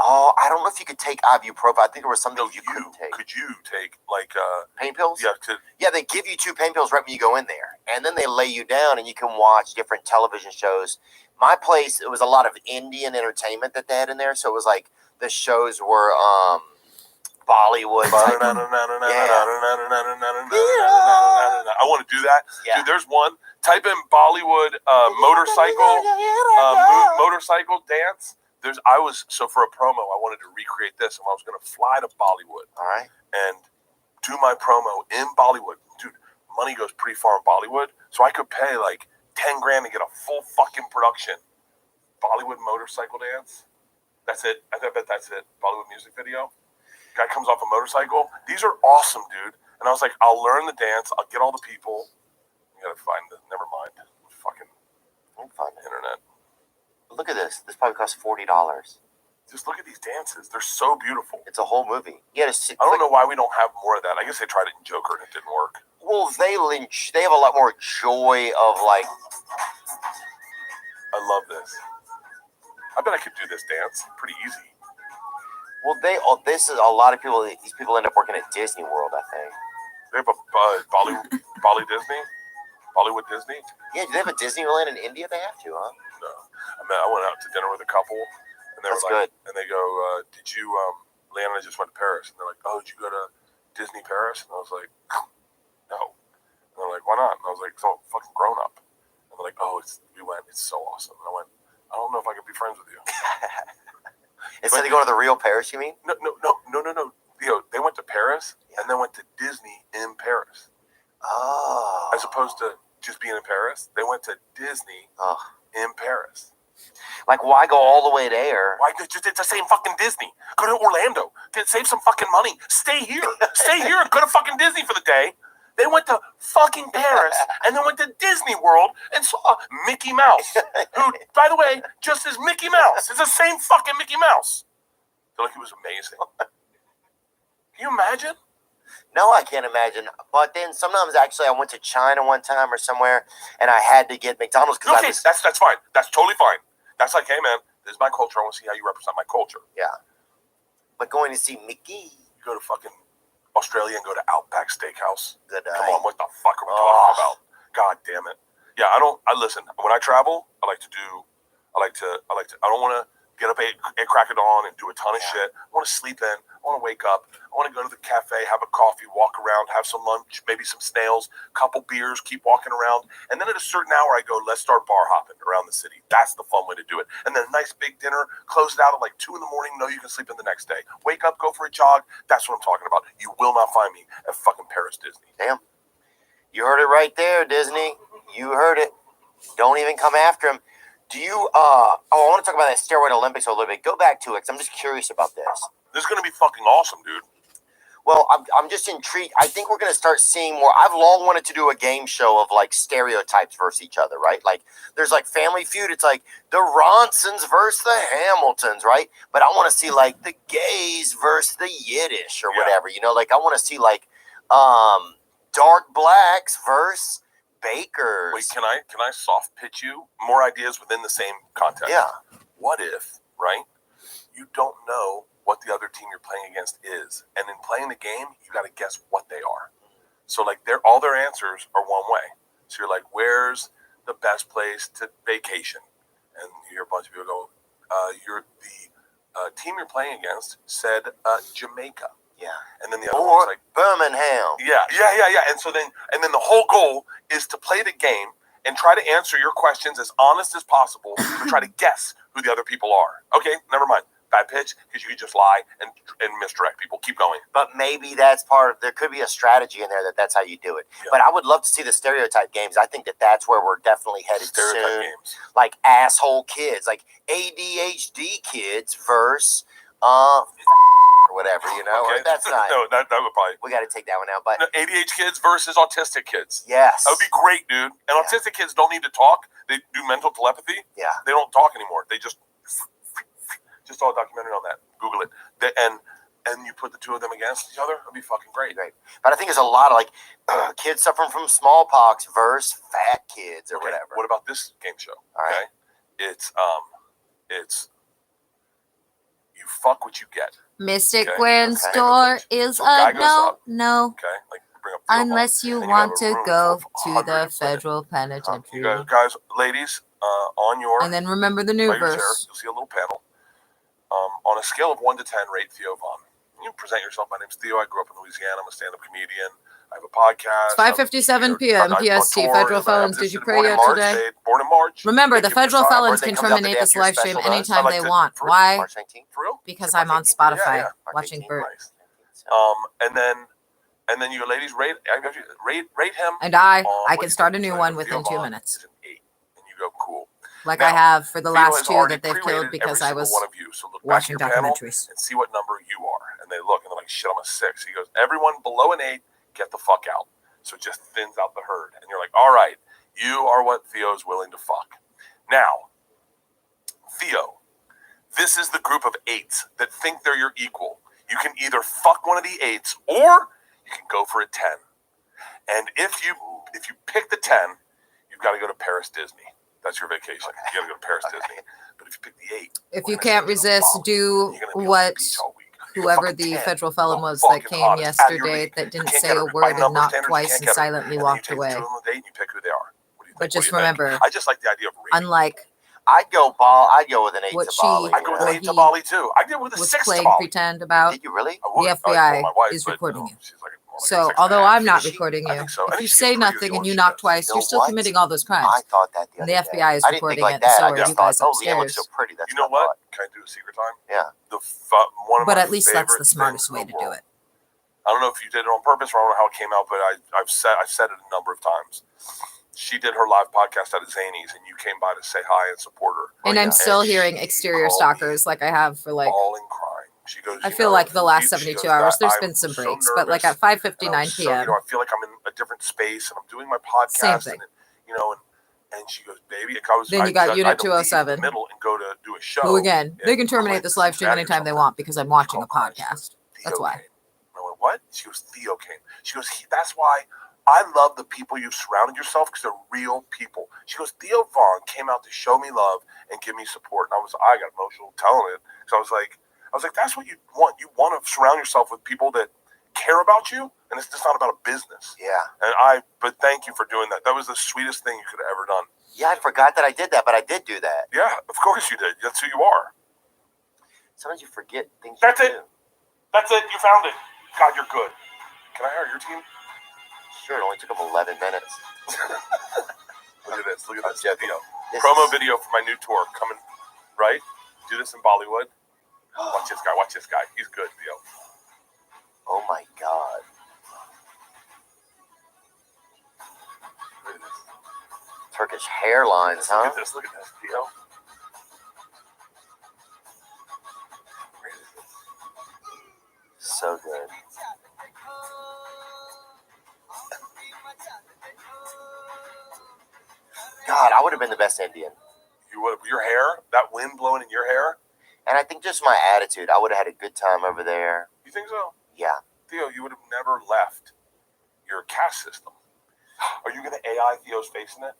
Oh, I don't know if you could take ibuprofen. I think there was something you couldn't take.
Could you take like
pain pills?
Yeah,
yeah, they give you 2 pain pills right when you go in there, and then they lay you down, and you can watch different television shows. My place, it was a lot of Indian entertainment that they had in there, so it was like the shows were Bollywood.
I want to do that.
Yeah.
Dude, there's one. Type in Bollywood motorcycle dance. For a promo, I wanted to recreate this, and I was going to fly to Bollywood.
All right.
And do my promo in Bollywood. Dude, money goes pretty far in Bollywood, so I could pay like 10 grand to get a full fucking production. Bollywood motorcycle dance. That's it. I bet that's it. Bollywood music video. Guy comes off a motorcycle. These are awesome, dude. And I was like, I'll learn the dance. I'll get all the people. You gotta find the. Never mind. Fucking.
I'll find it.
Internet.
Look at this. This probably costs $40.
Just look at these dances. They're so beautiful.
It's a whole movie. You gotta sit.
I don't know why we don't have more of that. I guess they tried it in Joker and it didn't work.
Well, they have a lot more joy of like.
I love this. I bet I could do this dance pretty easy.
Well, this is a lot of people. These people end up working at Disney World, I think.
They have a Bollywood Disney.
Yeah, do they have a Disneyland in India? They have to, huh?
No, I went out to dinner with a couple, and they
That's
were like,
good.
and they go, "Did you?" Leanne and I just went to Paris, and they're like, "Oh, did you go to Disney Paris?" And I was like, "No." And they're like, "Why not?" And I was like, "So fucking grown up." And they're like, "Oh, we went. It's so awesome." And I went, "I don't know if I could be friends with you."
Instead of going to the real Paris, you mean?
No. They went to Paris and then went to Disney in Paris.
Oh.
As opposed to just being in Paris, they went to Disney in Paris.
Like, why go all the way there?
Why? It's the same fucking Disney. Go to Orlando. Save some fucking money. Stay here. Stay here and go to fucking Disney for the day. They went to fucking Paris and then went to Disney World and saw Mickey Mouse, who, by the way, just as Mickey Mouse. It's the same fucking Mickey Mouse. I feel like it was amazing. Can you imagine?
No, I can't imagine. But then sometimes, actually, I went to China one time or somewhere, and I had to get McDonald's because
Okay, that's fine. That's totally fine. That's like, hey, man, this is my culture. I want to see how you represent my culture.
Yeah. But going to see Mickey.
You go to fucking Australia and go to Outback Steakhouse.
Good
Come on, what the fuck are we talking about? God damn it. Yeah, I listen, when I travel, I don't want to get up at crack of dawn and do a ton of shit. I want to sleep in. I want to wake up. I want to go to the cafe, have a coffee, walk around, have some lunch, maybe some snails, couple beers, keep walking around. And then at a certain hour, I go, let's start bar hopping around the city. That's the fun way to do it. And then a nice big dinner, close it out at like 2 a.m. No, you can sleep in the next day. Wake up, go for a jog. That's what I'm talking about. You will not find me at fucking Paris Disney.
Damn. You heard it right there, Disney. You heard it. Don't even come after him. Do you, I want to talk about that steroid Olympics a little bit. Go back to it, because I'm just curious about this.
This is going to be fucking awesome, dude.
Well, I'm just intrigued. I think we're going to start seeing more. I've long wanted to do a game show of, like, stereotypes versus each other, right? Like, there's, like, Family Feud. It's, like, the Ronsons versus the Hamiltons, right? But I want to see, like, the gays versus the Yiddish or whatever, you know? Like, I want to see, like, dark blacks versus
bakers.
Wait, can I soft pitch you more ideas within the same context?
Yeah.
What if, right? You don't know what the other team you're playing against is, and in playing the game, you got to guess what they are. So like all their answers are one way. So you're like, where's the best place to vacation? And you hear a bunch of people go, you're the team you're playing against said Jamaica.
Yeah.
And then the other
Or
one's like
Birmingham.
Yeah. And so then the whole goal is to play the game and try to answer your questions as honest as possible, but try to guess who the other people are. Okay, never mind. Bad pitch, because you could just lie and misdirect people. Keep going.
But maybe that's there could be a strategy in there that's how you do it.
Yeah.
But I would love to see the stereotype games. I think that's where we're definitely headed
Stereotype
soon.
games.
Like asshole kids, like ADHD kids versus or whatever, you know?
Okay.
Or that's not.
No, that would probably.
We got to take that one out. But
No, ADHD kids versus autistic kids.
yes.
That would be great, dude. And autistic kids don't need to talk. They do mental telepathy.
Yeah.
They don't talk anymore. They just saw a documentary on that. Google it. And you put the two of them against each other. It'd be fucking great.
Great. But I think there's a lot of like kids suffering from smallpox versus fat kids or
Okay,
whatever.
What about this game show?
All right.
Okay? It's you fuck what you get.
Mystic
Okay,
Gwen's
okay.
door is
So guy
a
goes
no,
up.
no.
Okay, like bring up the
Unless you
and you
want
have a
to
room
go
full of
to the
hundreds of women.
federal
You
penitentiary.
guys, ladies, on your
And then remember the new
right chair,
verse.
you'll see a little panel. On a scale of 1 to 10, rate Theo Vaughn. You present yourself. My name's Theo. I grew up in Louisiana. I'm a stand-up comedian. I have a podcast.
It's 5:57 p.m. PST. Federal felons, did you pray yet today?
Born in March.
Remember, the
Thank you for
federal
starting.
felons
Birthday
can
comes out the
terminate
day
this
after your
live stream
special
anytime
I
they
like to-
want.
for
Why?
March 19th?
For real?
Because
Is it
I'm on
March 18th?
Spotify
Yeah,
March
watching
18th?
Bert.
Nice. And then you ladies rate him.
And I
what
can
you
start a
think.
new
So
one
Theo
within 2
Vaughn
minutes.
is an 8, and you go cool.
Like
Now,
I have for the
Theo
last
has
2
already
that they've
pre-rated
killed because
every
I was
single one of you. So look back
watching
at your panel
documentaries.
and see what number you are. And they look and they're like, shit, I'm a 6. He goes, everyone below an 8, get the fuck out. So it just thins out the herd. And you're like, all right, you are what Theo's willing to fuck. Now, Theo, this is the group of 8s that think they're your equal. You can either fuck one of the 8s or you can go for a 10. And if you pick the 10, you've got to go to Paris Disney. That's your vacation. You got to go to Paris Disney. But if you pick the 8,
If
we're
you
gonna
can't
send you to
resist,
Bali.
do
You're gonna be on the
what
beach all week. You're
whoever
fucking
the
10.
federal felon was
Fucking
that came
hottest, out of your
yesterday
league.
that
You
didn't
can't
say
get
a
her. By
word and
number
knocked
standards, you
twice
can't
and
get her.
silently
And then
walked
you take
away.
the 2 of them on a date and you pick who they are. What do you think?
But just
What do you think?
remember,
I just like the idea of rating.
unlike
I'd go with an 8
What
to
she-
Bali.
I'd go with
or
an 8 to
he
Bali too. I'd go with a
was
6 to
playing
Bali.
pretend about,
Did you really?
I would.
the
I'd go with
FBI
my wife,
is
but,
recording you.
she's like more like a
So
6.5.
although I'm not
Is she?
recording
I
you,
think so. I
if
think
you
she
say
gets pretty
nothing
good
and you
when
knock
she
twice,
You
you're
know
still
what?
committing all those crimes.
I thought that the
And
other
the
day.
FBI is
I didn't
recording
think like
it,
that.
so
I
are
just
you
thought,
guys
oh, Leanne looks so
upstairs.
pretty. That's
You know
what I
what?
thought.
Can I do a secret time?
Yeah.
One of
But
my
at least that's the
favorite
smartest
things
way
in
to
the
do
world.
it.
I don't know if you did it on purpose or I don't know how it came out, but I've said it a number of times. She did her live podcast at Zany's, and you came by to say hi and support her.
And
Oh,
I'm
yeah.
still
And
hearing
she
exterior
called
stalkers
me
like I have for like,
bawling, crying. She goes,
I
you
feel
know,
like the last
she
72
goes,
hours,
that
there's
I'm
been some
so
breaks, but like
nervous,
at
and I'm
5:59
so,
p.m.
I feel like I'm in a different space, and I'm doing my podcast,
Same thing.
and she goes, baby, I
Then you got
I
Unit
had to leave
207,
the middle and go to do a show.
who again, they
in
can terminate this live stream
Cincinnati or
anytime they
something.
want because I'm watching a
Called Christ.
podcast.
Theo
That's why.
came. I went, what? She goes, Theo came. She goes, that's why I love the people you've surrounded yourself because they're real people. She goes, Theo Vaughn came out to show me love and give me support. And I got emotional telling it. So I was like, that's what you want. You want to surround yourself with people that care about you, and it's just not about a business.
Yeah.
But thank you for doing that. That was the sweetest thing you could have ever done.
Yeah, I forgot that I did that, but I did do that.
Yeah, of course you did. That's who you are.
Sometimes you forget things.
That's
you
it.
do.
That's it. You found it. God, you're good. Can I hire your team?
Sure, it only took them 11 minutes.
Look at this. Look at this.
joking.
Video.
This
Promo
is-
video for my new tour coming, right? Do this in Bollywood. Watch this guy. Watch this guy. He's good, Theo.
Oh my God.
Look at this.
Turkish hairlines,
Look
huh?
at this. Look at this, Theo.
So good. God, I would have been the best Indian.
You would your hair, that wind blowing in your hair.
And I think just my attitude, I would have had a good time over there.
You think so,
Yeah.
Theo? You would have never left your caste system. Are you gonna AI Theo's face in it?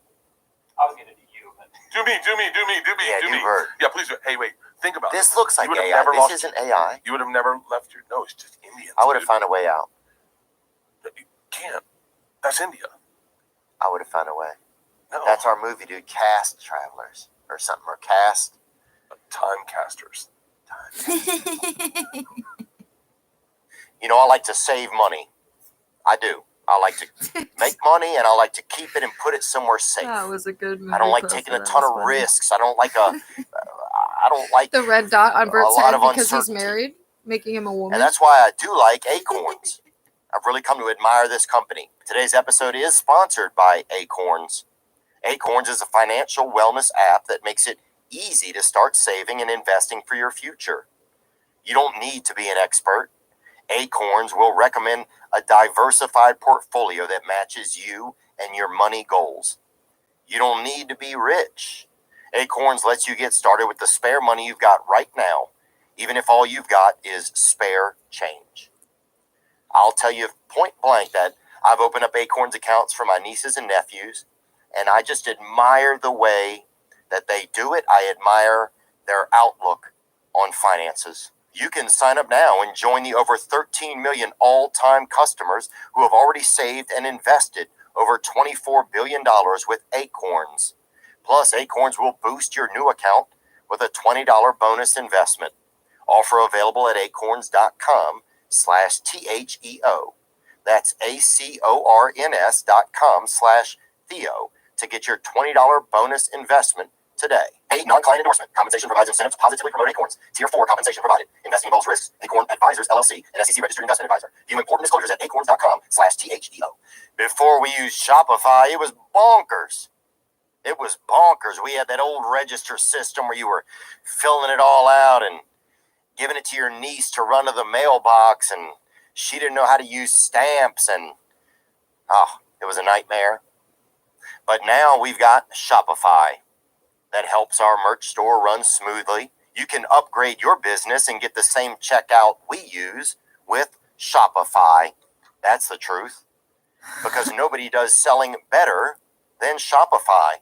I was gonna do you, but
Do me.
Yeah,
Do
do
me.
Bert.
Yeah, please. Hey, wait. Think about
This
it.
looks like
You would have
AI.
never
This
lost-
isn't AI.
You would have never left your. No, it's just Indians.
I would have
dude.
found a way out.
You can't. That's India.
I would have found a way.
No.
That's our movie, dude. Cast Travelers or something. Or Cast.
Time casters.
You know, I like to save money. I do. I like to make money, and I like to keep it and put it somewhere safe.
That was a good movie.
I don't like
poster.
taking a
That
ton
was
of
funny.
risks. I don't like I don't like
The red dot on Bert's
lot
head
of
because he's
uncertainty.
married, making him a woman.
And that's why I do like Acorns. I've really come to admire this company. Today's episode is sponsored by Acorns. Acorns is a financial wellness app that makes it easy to start saving and investing for your future. You don't need to be an expert. Acorns will recommend a diversified portfolio that matches you and your money goals. You don't need to be rich. Acorns lets you get started with the spare money you've got right now, even if all you've got is spare change. I'll tell you point blank that I've opened up Acorns accounts for my nieces and nephews, and I just admire the way that they do it. I admire their outlook on finances. You can sign up now and join the over 13 million all-time customers who have already saved and invested over $24 billion with Acorns. Plus, Acorns will boost your new account with a $20 bonus investment. Offer available at acorns.com/THEO. That's ACORNS.com/Theo to get your $20 bonus investment today. A non-client endorsement. Compensation provides incentives to positively promote Acorns. Tier 4 compensation provided. Investing involves risks. Acorn Advisors, LLC, an SEC registered investment advisor. View important disclosures at acorns.com/THEO. Before we used Shopify, it was bonkers. It was bonkers. We had that old register system where you were filling it all out and giving it to your niece to run to the mailbox, and she didn't know how to use stamps, and it was a nightmare. But now we've got Shopify that helps our merch store run smoothly. You can upgrade your business and get the same checkout we use with Shopify. That's the truth. Because nobody does selling better than Shopify.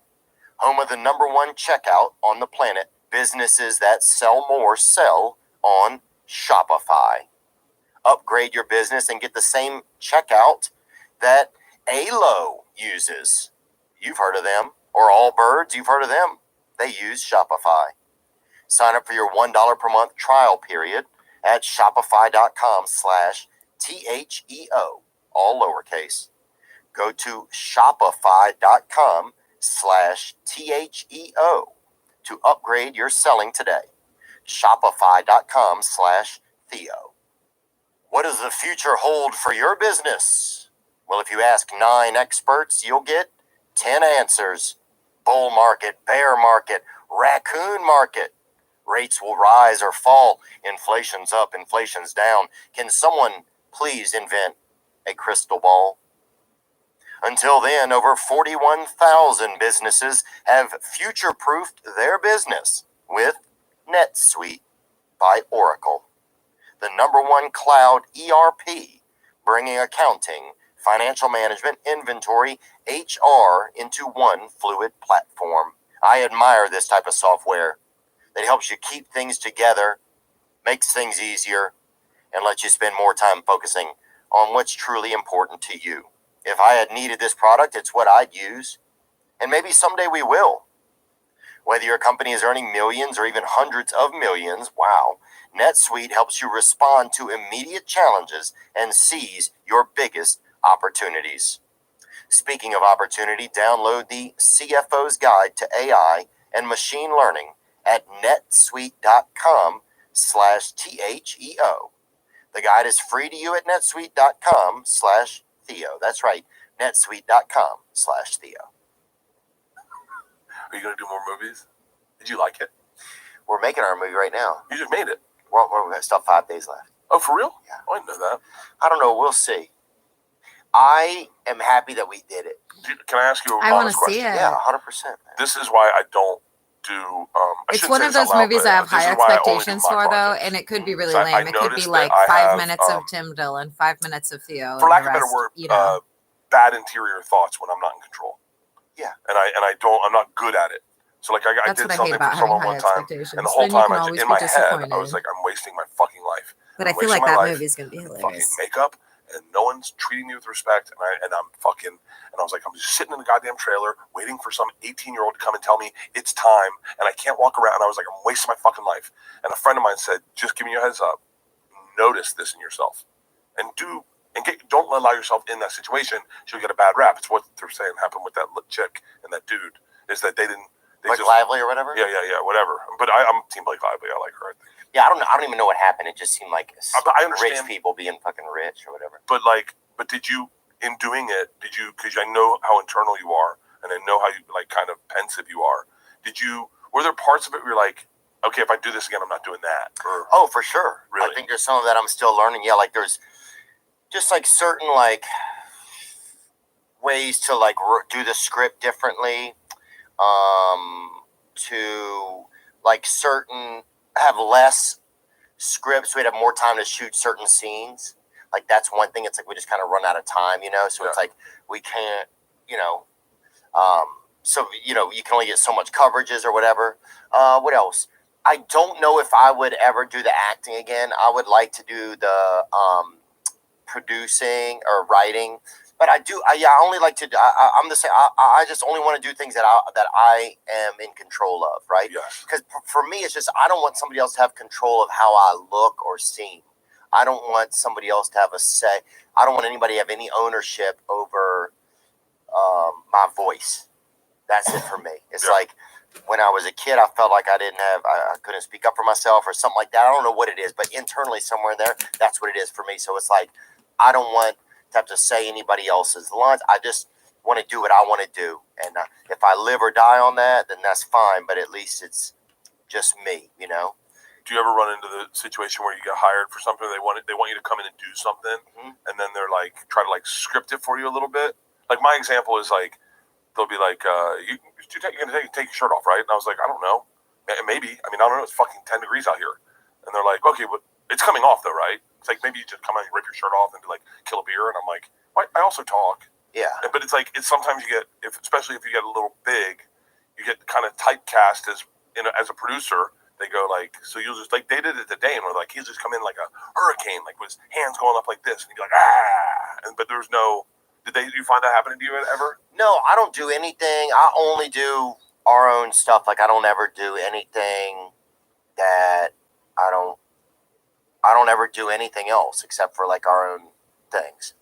Home of the #1 checkout on the planet. Businesses that sell more sell on Shopify. Upgrade your business and get the same checkout that Alo uses. You've heard of them. Or Allbirds, you've heard of them. They use Shopify. Sign up for your $1 per month trial period at shopify.com/THEO, all lowercase. Go to shopify.com/THEO to upgrade your selling today. Shopify.com/Theo. What does the future hold for your business? Well, if you ask 9 experts, you'll get 10 answers. Bull market, bear market, raccoon market. Rates will rise or fall. Inflation's up, inflation's down. Can someone please invent a crystal ball? Until then, over 41,000 businesses have future-proofed their business with NetSuite by Oracle, the #1 cloud ERP, bringing accounting, financial management, inventory, HR into one fluid platform. I admire this type of software that helps you keep things together, makes things easier, and lets you spend more time focusing on what's truly important to you. If I had needed this product, it's what I'd use, and maybe someday we will. Whether your company is earning millions or even hundreds of millions, wow, NetSuite helps you respond to immediate challenges and seize your biggest opportunities. Speaking of opportunity, download the CFO's Guide to AI and Machine Learning at netsuite.com/THEO. The guide is free to you at netsuite.com/Theo. That's right, netsuite.com/Theo.
Are you going to do more movies? Did you like it?
We're making our movie right now.
You just made it.
We've still 5 days left.
Oh, for real?
Yeah.
Oh, I didn't know that.
I don't know. We'll see. I am happy that we did it.
Can I ask you a
I want to
honest
see
question?
it.
Yeah, 100%. Man.
This is why I don't do.
It's one of those movies I have high expectations for, though, and it could be really
So I
lame. It could be
noticed
like
that I
5
have,
minutes of Tim Dillon, 5 minutes of Theo.
For
and
lack
the
of a better
rest,
word,
you know.
bad interior thoughts when I'm not in control.
Yeah.
And I'm not good at it. So like I
That's
did
what I hate
something
about
for
having
someone
high
one time,
expectations.
and the whole
Then you
time
can always
in
be
my head
disappointed.
I was like, I'm wasting my fucking life.
But I
I'm
feel like
wasting my
that
life
movie's gonna be
fucking
hilarious.
makeup, and no one's treating me with respect, and I was like, I'm just sitting in the goddamn trailer waiting for some 18-year-old to come and tell me it's time, and I can't walk around. And I was like, I'm wasting my fucking life. And a friend of mine said, just giving you a heads up, notice this in yourself, and don't allow yourself in that situation. She'll get a bad rap. It's what they're saying happened with that chick and that dude, is that they
Blake Lively or whatever.
Yeah, whatever. But I'm Team Blake Lively. I like her. I think.
Yeah, I don't even know what happened. It just seemed like
I understand
rich people being fucking rich or whatever.
But did you, in doing it, because I know how internal you are, and I know how you like kind of pensive you are. Were there parts of it where you're like, okay, if I do this again, I'm not doing that?
Oh, for sure.
Really?
I think there's some of that I'm still learning. Yeah, like there's just like certain like ways to like do the script differently. To like have less scripts, we'd have more time to shoot certain scenes. Like that's one thing. It's like we just kind of run out of time, so it's like we can't, so you can only get so much coverages or whatever. What else? I don't know if I would ever do the acting again. I would like to do the producing or writing. But I only like to. I'm the same. I just only want to do things that I am in control of, right?
Yes.
Because for me, it's just I don't want somebody else to have control of how I look or seem. I don't want somebody else to have a say. I don't want anybody to have any ownership over my voice. That's it for me. It's like when I was a kid, I felt like I couldn't speak up for myself or something like that. I don't know what it is, but internally somewhere in there, that's what it is for me. So it's like I don't want to have to say anybody else's lines. I just want to do what I want to do, and if I live or die on that, then that's fine. But at least it's just me,
Do you ever run into the situation where you get hired for something, they want you to come in and do something, and then they're like try to like script it for you a little bit? Like my example is like they'll be like, you're gonna take your shirt off, right? And I was like, I don't know, maybe. I mean, I don't know. It's fucking 10 degrees out here, and they're like, okay, but it's coming off though, right? It's like maybe you just come out and rip your shirt off and like kill a beer, and I'm like, what? I also talk.
Yeah.
But it's like sometimes you get especially if you get a little big, you get kind of typecast as a producer. They go like, so you'll just like they did it today, and we're like he'll just come in like a hurricane, like with his hands going up like this, and you're like but there's no. Did you find that happening to you ever?
No, I don't do anything. I only do our own stuff. Like I don't ever do anything that I don't ever do anything else except for like our own things.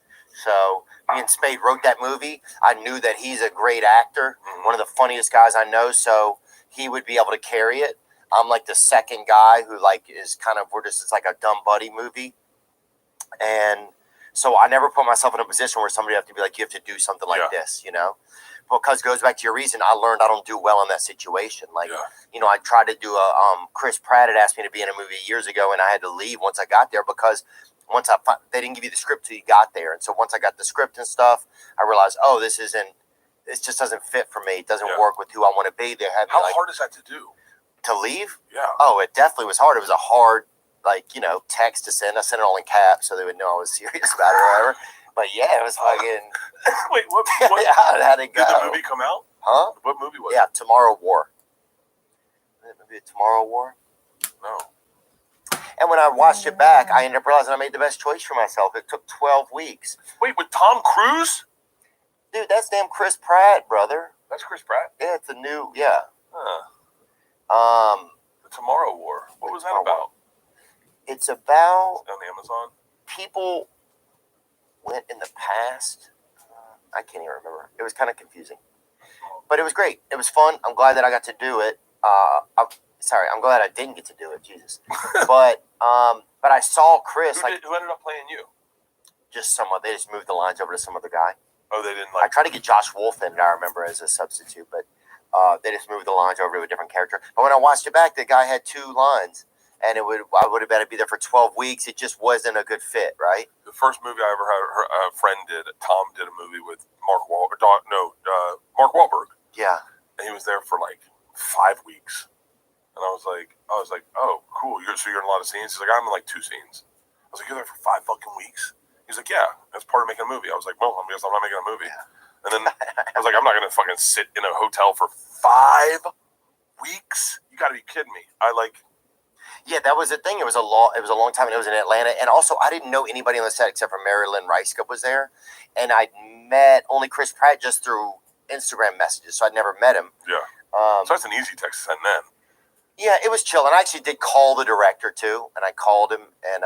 So me and Spade wrote that movie. I knew that he's a great actor, one of the funniest guys I know, so he would be able to carry it. I'm like the second guy who like is kind of it's like a dumb buddy movie. And so I never put myself in a position where somebody have to be like, you have to do something like this, Because it goes back to your reason. I learned I don't do well in that situation. Like, I tried to do Chris Pratt had asked me to be in a movie years ago, and I had to leave once I got there because they didn't give you the script till you got there. And so once I got the script and stuff, I realized, this just doesn't fit for me. It doesn't work with who I want to be. They had me
How hard is that to do?
To leave?
Yeah.
Oh, it definitely was hard. It was a hard, text to send. I sent it all in caps so they would know I was serious about it or whatever. But yeah, it was fucking.
Wait, what?
How'd it go?
Did the movie come out?
Huh?
What movie was it?
Yeah, Tomorrow War. Maybe Tomorrow War?
No.
And when I watched it back, I ended up realizing I made the best choice for myself. It took 12 weeks.
Wait, with Tom Cruise?
Dude, that's damn Chris Pratt, brother.
That's Chris Pratt?
Yeah, it's a new, yeah.
Huh. The Tomorrow War. What was that about?
It's about...
On Amazon?
People went in the past. I can't even remember. It was kind of confusing. But it was great. It was fun. I'm glad that I got to do it. I'm glad I didn't get to do it. Jesus. But I saw Chris.
Who ended up playing you?
Just someone. They just moved the lines over to some other guy.
Oh, they didn't
I tried to get Josh Wolf in, I remember, as a substitute, but they just moved the lines over to a different character. But when I watched it back, the guy had 2 lines, and I would have better be there for 12 weeks. It just wasn't a good fit, right?
The first movie I ever had, a friend did. Tom did a movie with Mark Wahlberg.
Yeah.
And he was there for like 5 weeks. And I was like, oh, cool. So you're in a lot of scenes? He's like, I'm in like 2 scenes. I was like, you're there for 5 fucking weeks? He's like, yeah, that's part of making a movie. I was like, well, I guess I'm not making a movie. And then I was like, I'm not going to fucking sit in a hotel for 5 weeks. You got to be kidding me.
Yeah, that was the thing. It was a long time, and it was in Atlanta. And also, I didn't know anybody on the set except for Mary Lynn Rice was there, and I'd met only Chris Pratt just through Instagram messages, so I'd never met him.
Yeah. So that's an easy text to send then.
Yeah, it was chill, and I actually did call the director too, and I called him and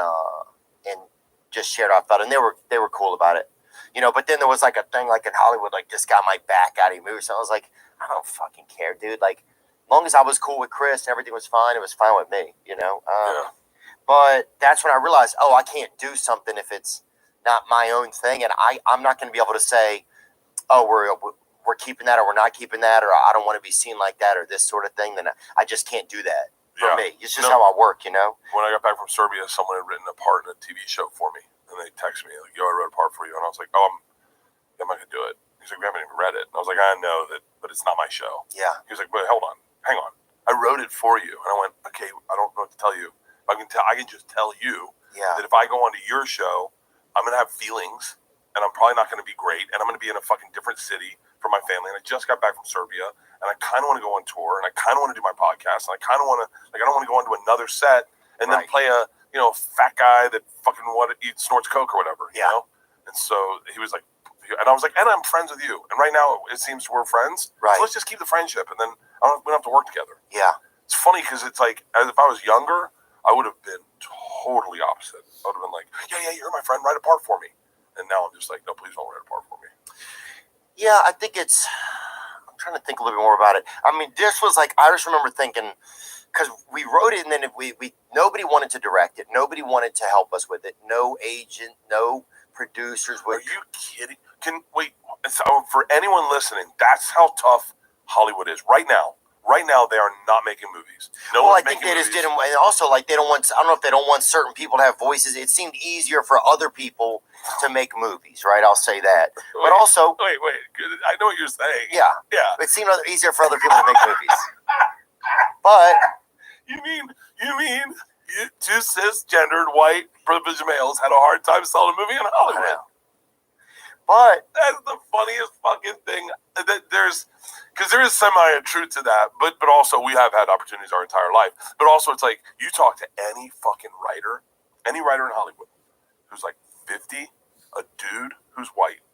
just shared how I felt, and they were cool about it, you know. But then there was like a thing like in Hollywood, like just got my back out of movies. So I was like, I don't fucking care, dude. Like, as long as I was cool with Chris and everything was fine, it was fine with me, you know.
Yeah.
But that's when I realized, oh, I can't do something if it's not my own thing, and I'm not going to be able to say, oh, we're keeping that or we're not keeping that, or I don't want to be seen like that or this sort of thing. Then I just can't do that for me. It's just how I work, you know.
When I got back from Serbia, someone had written a part in a TV show for me, and they texted me like, "Yo, I wrote a part for you," and I was like, "Oh, I'm not gonna do it." He's like, "We haven't even read it," and I was like, "I know that, but it's not my show."
Yeah.
He was like, "But hold on, hang on, I wrote it for you," and I went, "Okay, I don't know what to tell you. I can just tell you that if I go onto your show, I'm gonna have feelings, and I'm probably not gonna be great, and I'm gonna be in a fucking different city for my family, and I just got back from Serbia, and I kind of want to go on tour, and I kind of want to do my podcast, and I kind of want to, like, I don't want to go onto another set and then play a, you know, fat guy that fucking snorts coke or whatever, you know?" And so he was like, and I was like, "And I'm friends with you, and right now it seems we're friends, so let's just keep the friendship, and then we don't have to work together."
Yeah.
It's funny because it's like, as if I was younger, I would have been totally opposite. I would have been like, yeah, you're my friend, write a part for me. And now I'm just like, no, please don't write a part for me.
Yeah, I think I'm trying to think a little bit more about it. I mean, this was like, I just remember thinking, because we wrote it and then we nobody wanted to direct it. Nobody wanted to help us with it. No agent, no producers.
Are you kidding? So for anyone listening, that's how tough Hollywood is right now. Right now, they are not making movies.
I think they just didn't, and also like they don't want. I don't know if they don't want certain people to have voices. It seemed easier for other people to make movies, right? I'll say that. But also,
wait. I know what you're saying.
Yeah. It seemed easier for other people to make movies. But
you mean two cisgendered white privileged males had a hard time selling a movie in Hollywood?
But
that's the funniest fucking thing. Because there is semi-truth to that, but also we have had opportunities our entire life. But also it's like, you talk to any fucking writer in Hollywood who's like 50, a dude who's white,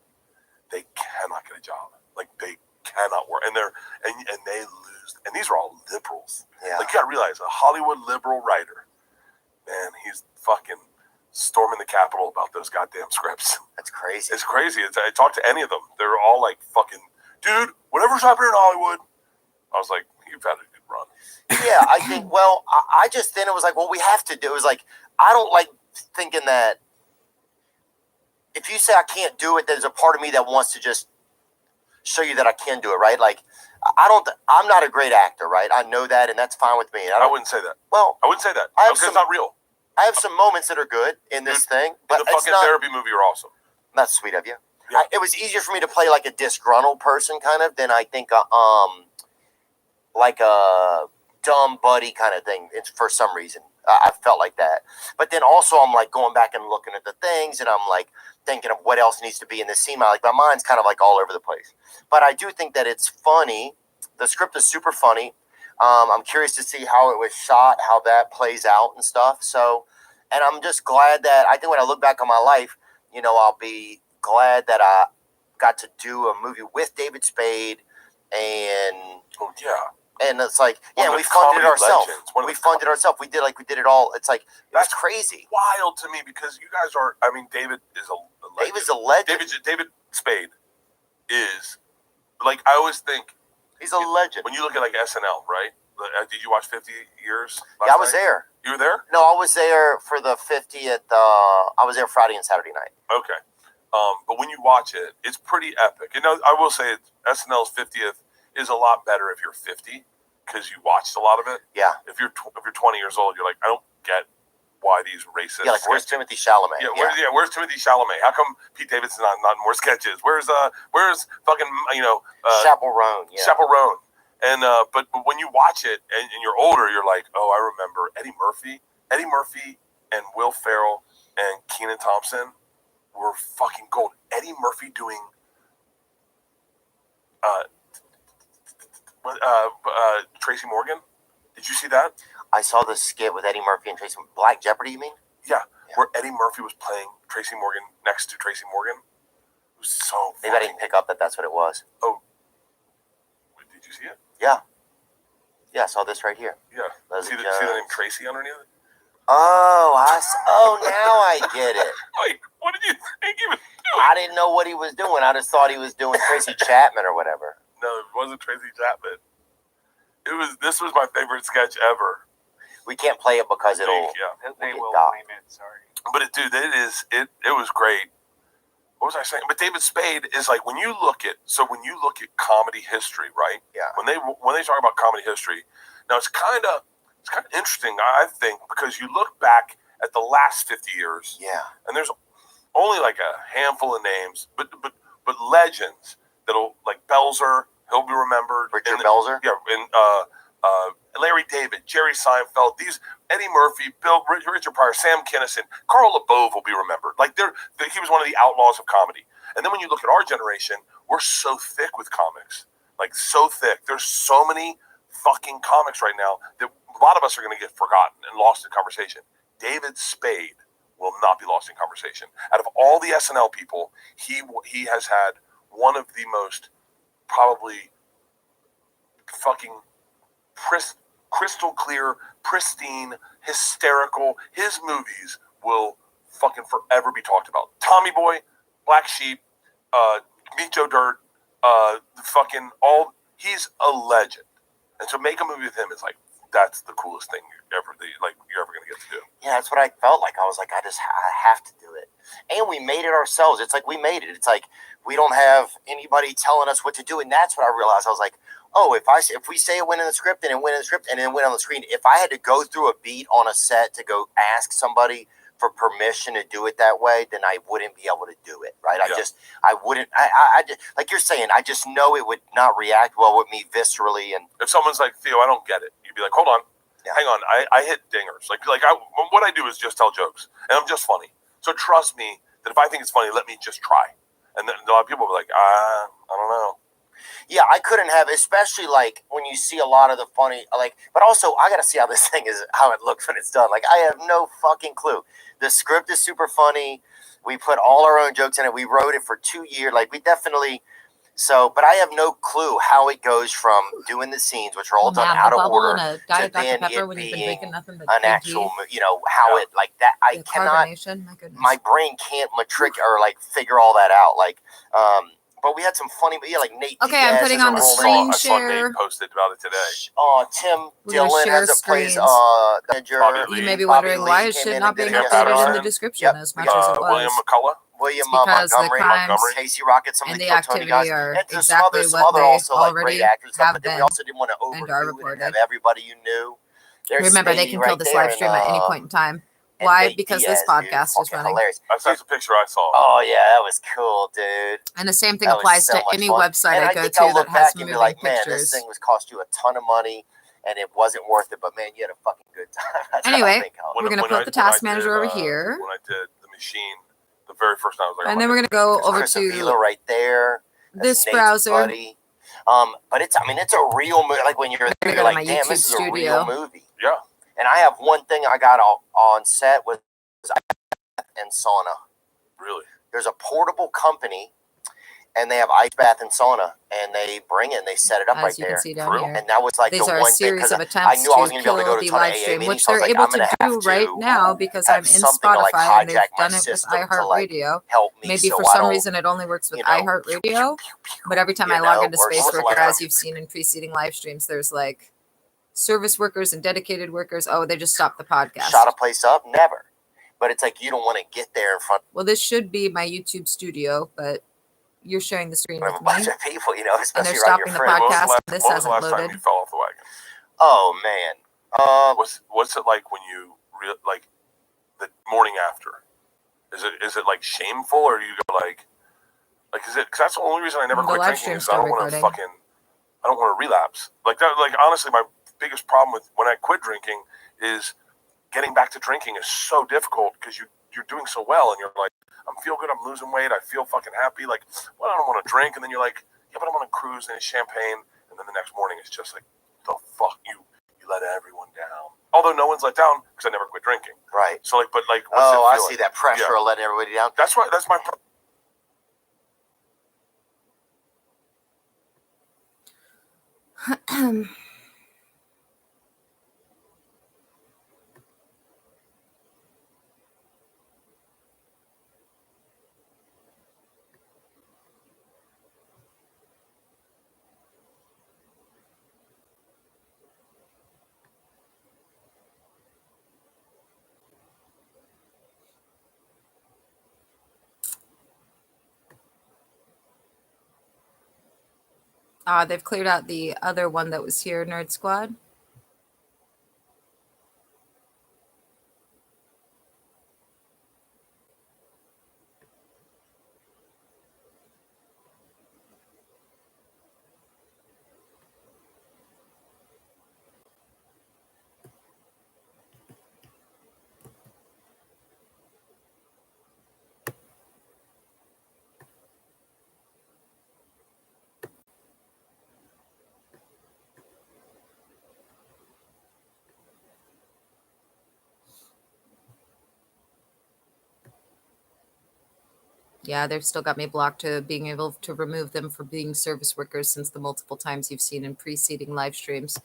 they cannot get a job. Like, they cannot work. And they lose. And these are all liberals.
Yeah.
Like, you gotta realize, a Hollywood liberal writer, man, he's fucking storming the Capitol about those goddamn scripts.
That's crazy.
It's crazy. I talked to any of them. They're all like, fucking, dude, whatever's happening in Hollywood. I was like, you've had a good run.
Yeah, I think, well, I just, then it was like, well, we have to do. It was like, I don't like thinking that if you say I can't do it, there's a part of me that wants to just show you that I can do it, right? Like, I'm not a great actor, right? I know that, and that's fine with me.
I wouldn't say that.
Well,
I wouldn't say that. Because it's not real.
I have some moments that are good in this thing, but
the fucking therapy movie are awesome.
That's sweet of you.
Yeah.
It was easier for me to play like a disgruntled person kind of than I think like a dumb buddy kind of thing. It's for some reason I felt like that. But then also I'm like going back and looking at the things, and I'm like thinking of what else needs to be in this scene. Like, my mind's kind of like all over the place. But I do think that it's funny. The script is super funny. I'm curious to see how it was shot, how that plays out and stuff. So, and I'm just glad that, I think when I look back on my life, you know, I'll be glad that I got to do a movie with David Spade, and and it's like, we funded it ourselves. We funded ourselves. We did it all. It's like, that's crazy.
Wild to me, because you guys are, I mean, David is a legend.
David's a legend.
David Spade is, like, I always think,
he's a legend.
When you look at like SNL, right? Did you watch 50 Years?
Yeah, I was there.
You were there?
No, I was there for the 50th. I was there Friday and Saturday night.
Okay. But when you watch it, it's pretty epic. You know, I will say SNL's 50th is a lot better if you're 50, because you watched a lot of it.
Yeah.
If you're 20 years old, you're like, I don't get why these racist.
Yeah, like, where's Timothy Chalamet?
Where's Timothy Chalamet? How come Pete Davidson's not in more sketches? Where's fucking
Chappell Roan? Yeah.
Chappell Roan. And but when you watch it and you're older, you're like, oh, I remember Eddie Murphy, and Will Ferrell and Kenan Thompson. were fucking gold. Eddie Murphy doing Tracy Morgan. Did you see that?
I saw the skit with Eddie Murphy and Tracy. Black Jeopardy, you mean?
Yeah, where Eddie Murphy was playing Tracy Morgan next to Tracy Morgan. It was so
Maybe I didn't pick up that that's what it was.
Oh, did you see it?
Yeah. Yeah, I saw this right here.
Yeah.
Leslie
See the
Jones.
name Tracy underneath it?
Oh, now I get it.
Wait, what did you think he was doing?
I didn't know what he was doing. I just thought he was doing Tracy Chapman or whatever.
No, it wasn't Tracy Chapman. This was my favorite sketch ever.
We can't play it because
They
it'll
They
get
will
docked.
blame it. Sorry.
But it was great. What was I saying? But David Spade is like when you look at comedy history, right?
Yeah.
When they talk about comedy history, now it's kind of interesting, I think, because you look back at the last 50 years,
Yeah.
and there's only like a handful of names, but legends that'll like Belzer, he'll be remembered.
Richard Belzer?
Yeah, and Larry David, Jerry Seinfeld, these Eddie Murphy, Richard Pryor, Sam Kinison, Carl LaBove will be remembered. Like he was one of the outlaws of comedy. And then when you look at our generation, we're so thick with comics, like so thick. There's so many fucking comics right now that a lot of us are going to get forgotten and lost in conversation. David Spade will not be lost in conversation. Out of all the SNL people, he has had one of the most probably fucking crystal clear, pristine, hysterical. His movies will fucking forever be talked about. Tommy Boy, Black Sheep, Meet Joe Dirt, he's a legend. And to make a movie with him is like, that's the coolest thing you're ever going to get to do.
Yeah, that's what I felt like. I was like, I have to do it. And we made it ourselves. It's like we made it. It's like we don't have anybody telling us what to do. And that's what I realized. I was like, oh, if we say it went in the script and it went in the script and then it went on the screen, if I had to go through a beat on a set to go ask somebody for permission to do it that way, then I wouldn't be able to do it, right?
Yeah.
I wouldn't, I just, like you're saying, I just know it would not react well with me viscerally. And
If someone's like, Theo, I don't get it, you'd be like, hold on, hang on, I hit dingers. What I do is just tell jokes, and I'm just funny. So trust me that if I think it's funny, let me just try. And then a lot of people will be like, I don't know.
yeah, I couldn't have, especially like when you see a lot of the funny, like, but also I got to see how this thing is, how it looks when it's done. Like, I have no fucking clue. The script is super funny. We put all our own jokes in it. We wrote it for 2 years. Like, we definitely, but I have no clue how it goes from doing the scenes, which are all done out of order,
and a
to
Diet Dr.
then
Pepper
it
when you've been
being
drinking nothing but
an
Big
actual,
G.
how it, like that. I
The
cannot,
carbonation, my goodness.
my brain can't or like figure all that out. Like, but we had some funny, like Nate.
Okay, I'm
Diaz
putting
is a
on the
role
screen
model.
I saw
share.
Nate posted about it today.
Tim
We're gonna
Dillon
share
has a plays
screens.
the manager.
Bobby
You
Lee.
may be
Bobby
wondering
Lee
why is
came
shit
in
not
and did
being
an
updated in
episode.
the description
Yep,
as
we
much as
got
it
William
was.
McCullough.
William
because the
Montgomery,
crimes
Casey Rocket, some of
and
the
the
Kill
activity
Tony guys,
are
and some
exactly
other
what they
also like
already
great actors and stuff.
have
But then we
been
also didn't want to
and are
overdo it and
reported.
have everybody you knew. There's
Remember, they
Stevie
can
right
kill this
there,
live stream at any
and,
point in time.
and
Why?
Nate
Because
Diaz,
this podcast is
fucking
running.
hilarious.
That's the picture I saw.
Oh yeah, that was cool, dude.
And the same thing
That was
applies
so
to
much
any
fun.
website
And
I
I
go
think
to
I'll
that
look
has
back and
moving
be like, man,
pictures.
this thing was cost you a ton of money, and it wasn't worth it. But man, you had a fucking good time. That's what I
Anyway,
think of.
we're going to put the task manager over here.
When I did the machine, the very first time I was like,
And then we're going to go over
Chris Avila
to
right there. That's
this
Nate's
browser.
buddy. But it's a real movie. Like when you're
I'm
there,
gonna
you're
go to
like,
my
damn,
YouTube
this is a
studio.
real movie.
Yeah.
And I have one thing I got on set with and sauna.
Really?
There's a portable company, and they have ice bath and sauna, and they bring it and they set it up
As
right
you
there.
can see down
True.
here.
And that was like
These
the
are a
one thing,
series
because
of
I
attempts
knew I was
to
going to be able to
kill
go to
the
a ton of
live
AA
stream,
meetings,
which
so I was
they're
like,
able
I'm gonna
to
have
do
to
right now because I'm
have
in
something to, like,
Spotify and they've
hijack my
done it with
system to, like,
iHeartRadio.
help me.
Maybe
so
for
I
some
don't,
reason it only works with
you know,
iHeartRadio. But every time
you
I log
know,
into
or
Space
something
Worker,
like
as
that.
you've seen in preceding live streams, there's like service workers and dedicated workers. Oh, they just stopped the podcast.
Shot a place up? Never. But it's like you don't want to get there in front
Well, this should be my YouTube studio, but you're sharing the screen
of
with
a bunch
me.
of people, you know,
And they're
especially around your
stopping the
friends.
podcast. This
When was the
hasn't
last time
loaded.
you fell off the wagon?
Oh man.
What's it like when you like the morning after? Is it like shameful, or do you go like is it? Because that's the only reason I never
The
quit
live
drinking.
stream's
Is I don't
still
want to
recording.
I don't want to relapse. Like that. Like honestly, my biggest problem with when I quit drinking is getting back to drinking is so difficult because you you're doing so well, and you're like, I'm feel good, I'm losing weight, I feel fucking happy. Like, well, I don't want to drink, and then you're like, yeah, but I want to cruise and it's champagne, and then the next morning it's just like, the fuck you let everyone down. Although no one's let down because I never quit drinking.
Right.
So like, but like, what's it
I
feel
see
like?
that pressure
Yeah.
of letting everybody down.
That's why. That's my.
They've cleared out the other one that was here, Nerd Squad. Yeah, they've still got me blocked to being able to remove them for being service workers since the multiple times you've seen in preceding live streams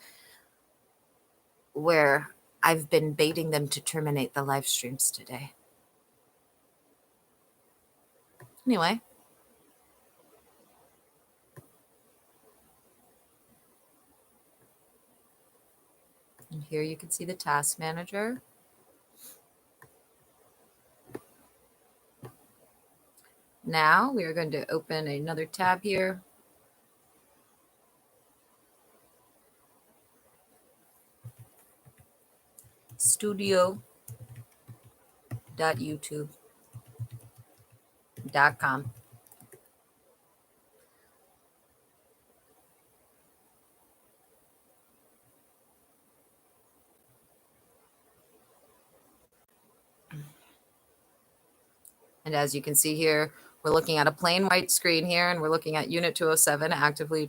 where I've been baiting them to terminate the live streams today. Anyway. And here you can see the task manager. Now we are going to open another tab here. studio.youtube.com. And as you can see here, we're looking at a plain white screen here, and we're looking at Unit 207 actively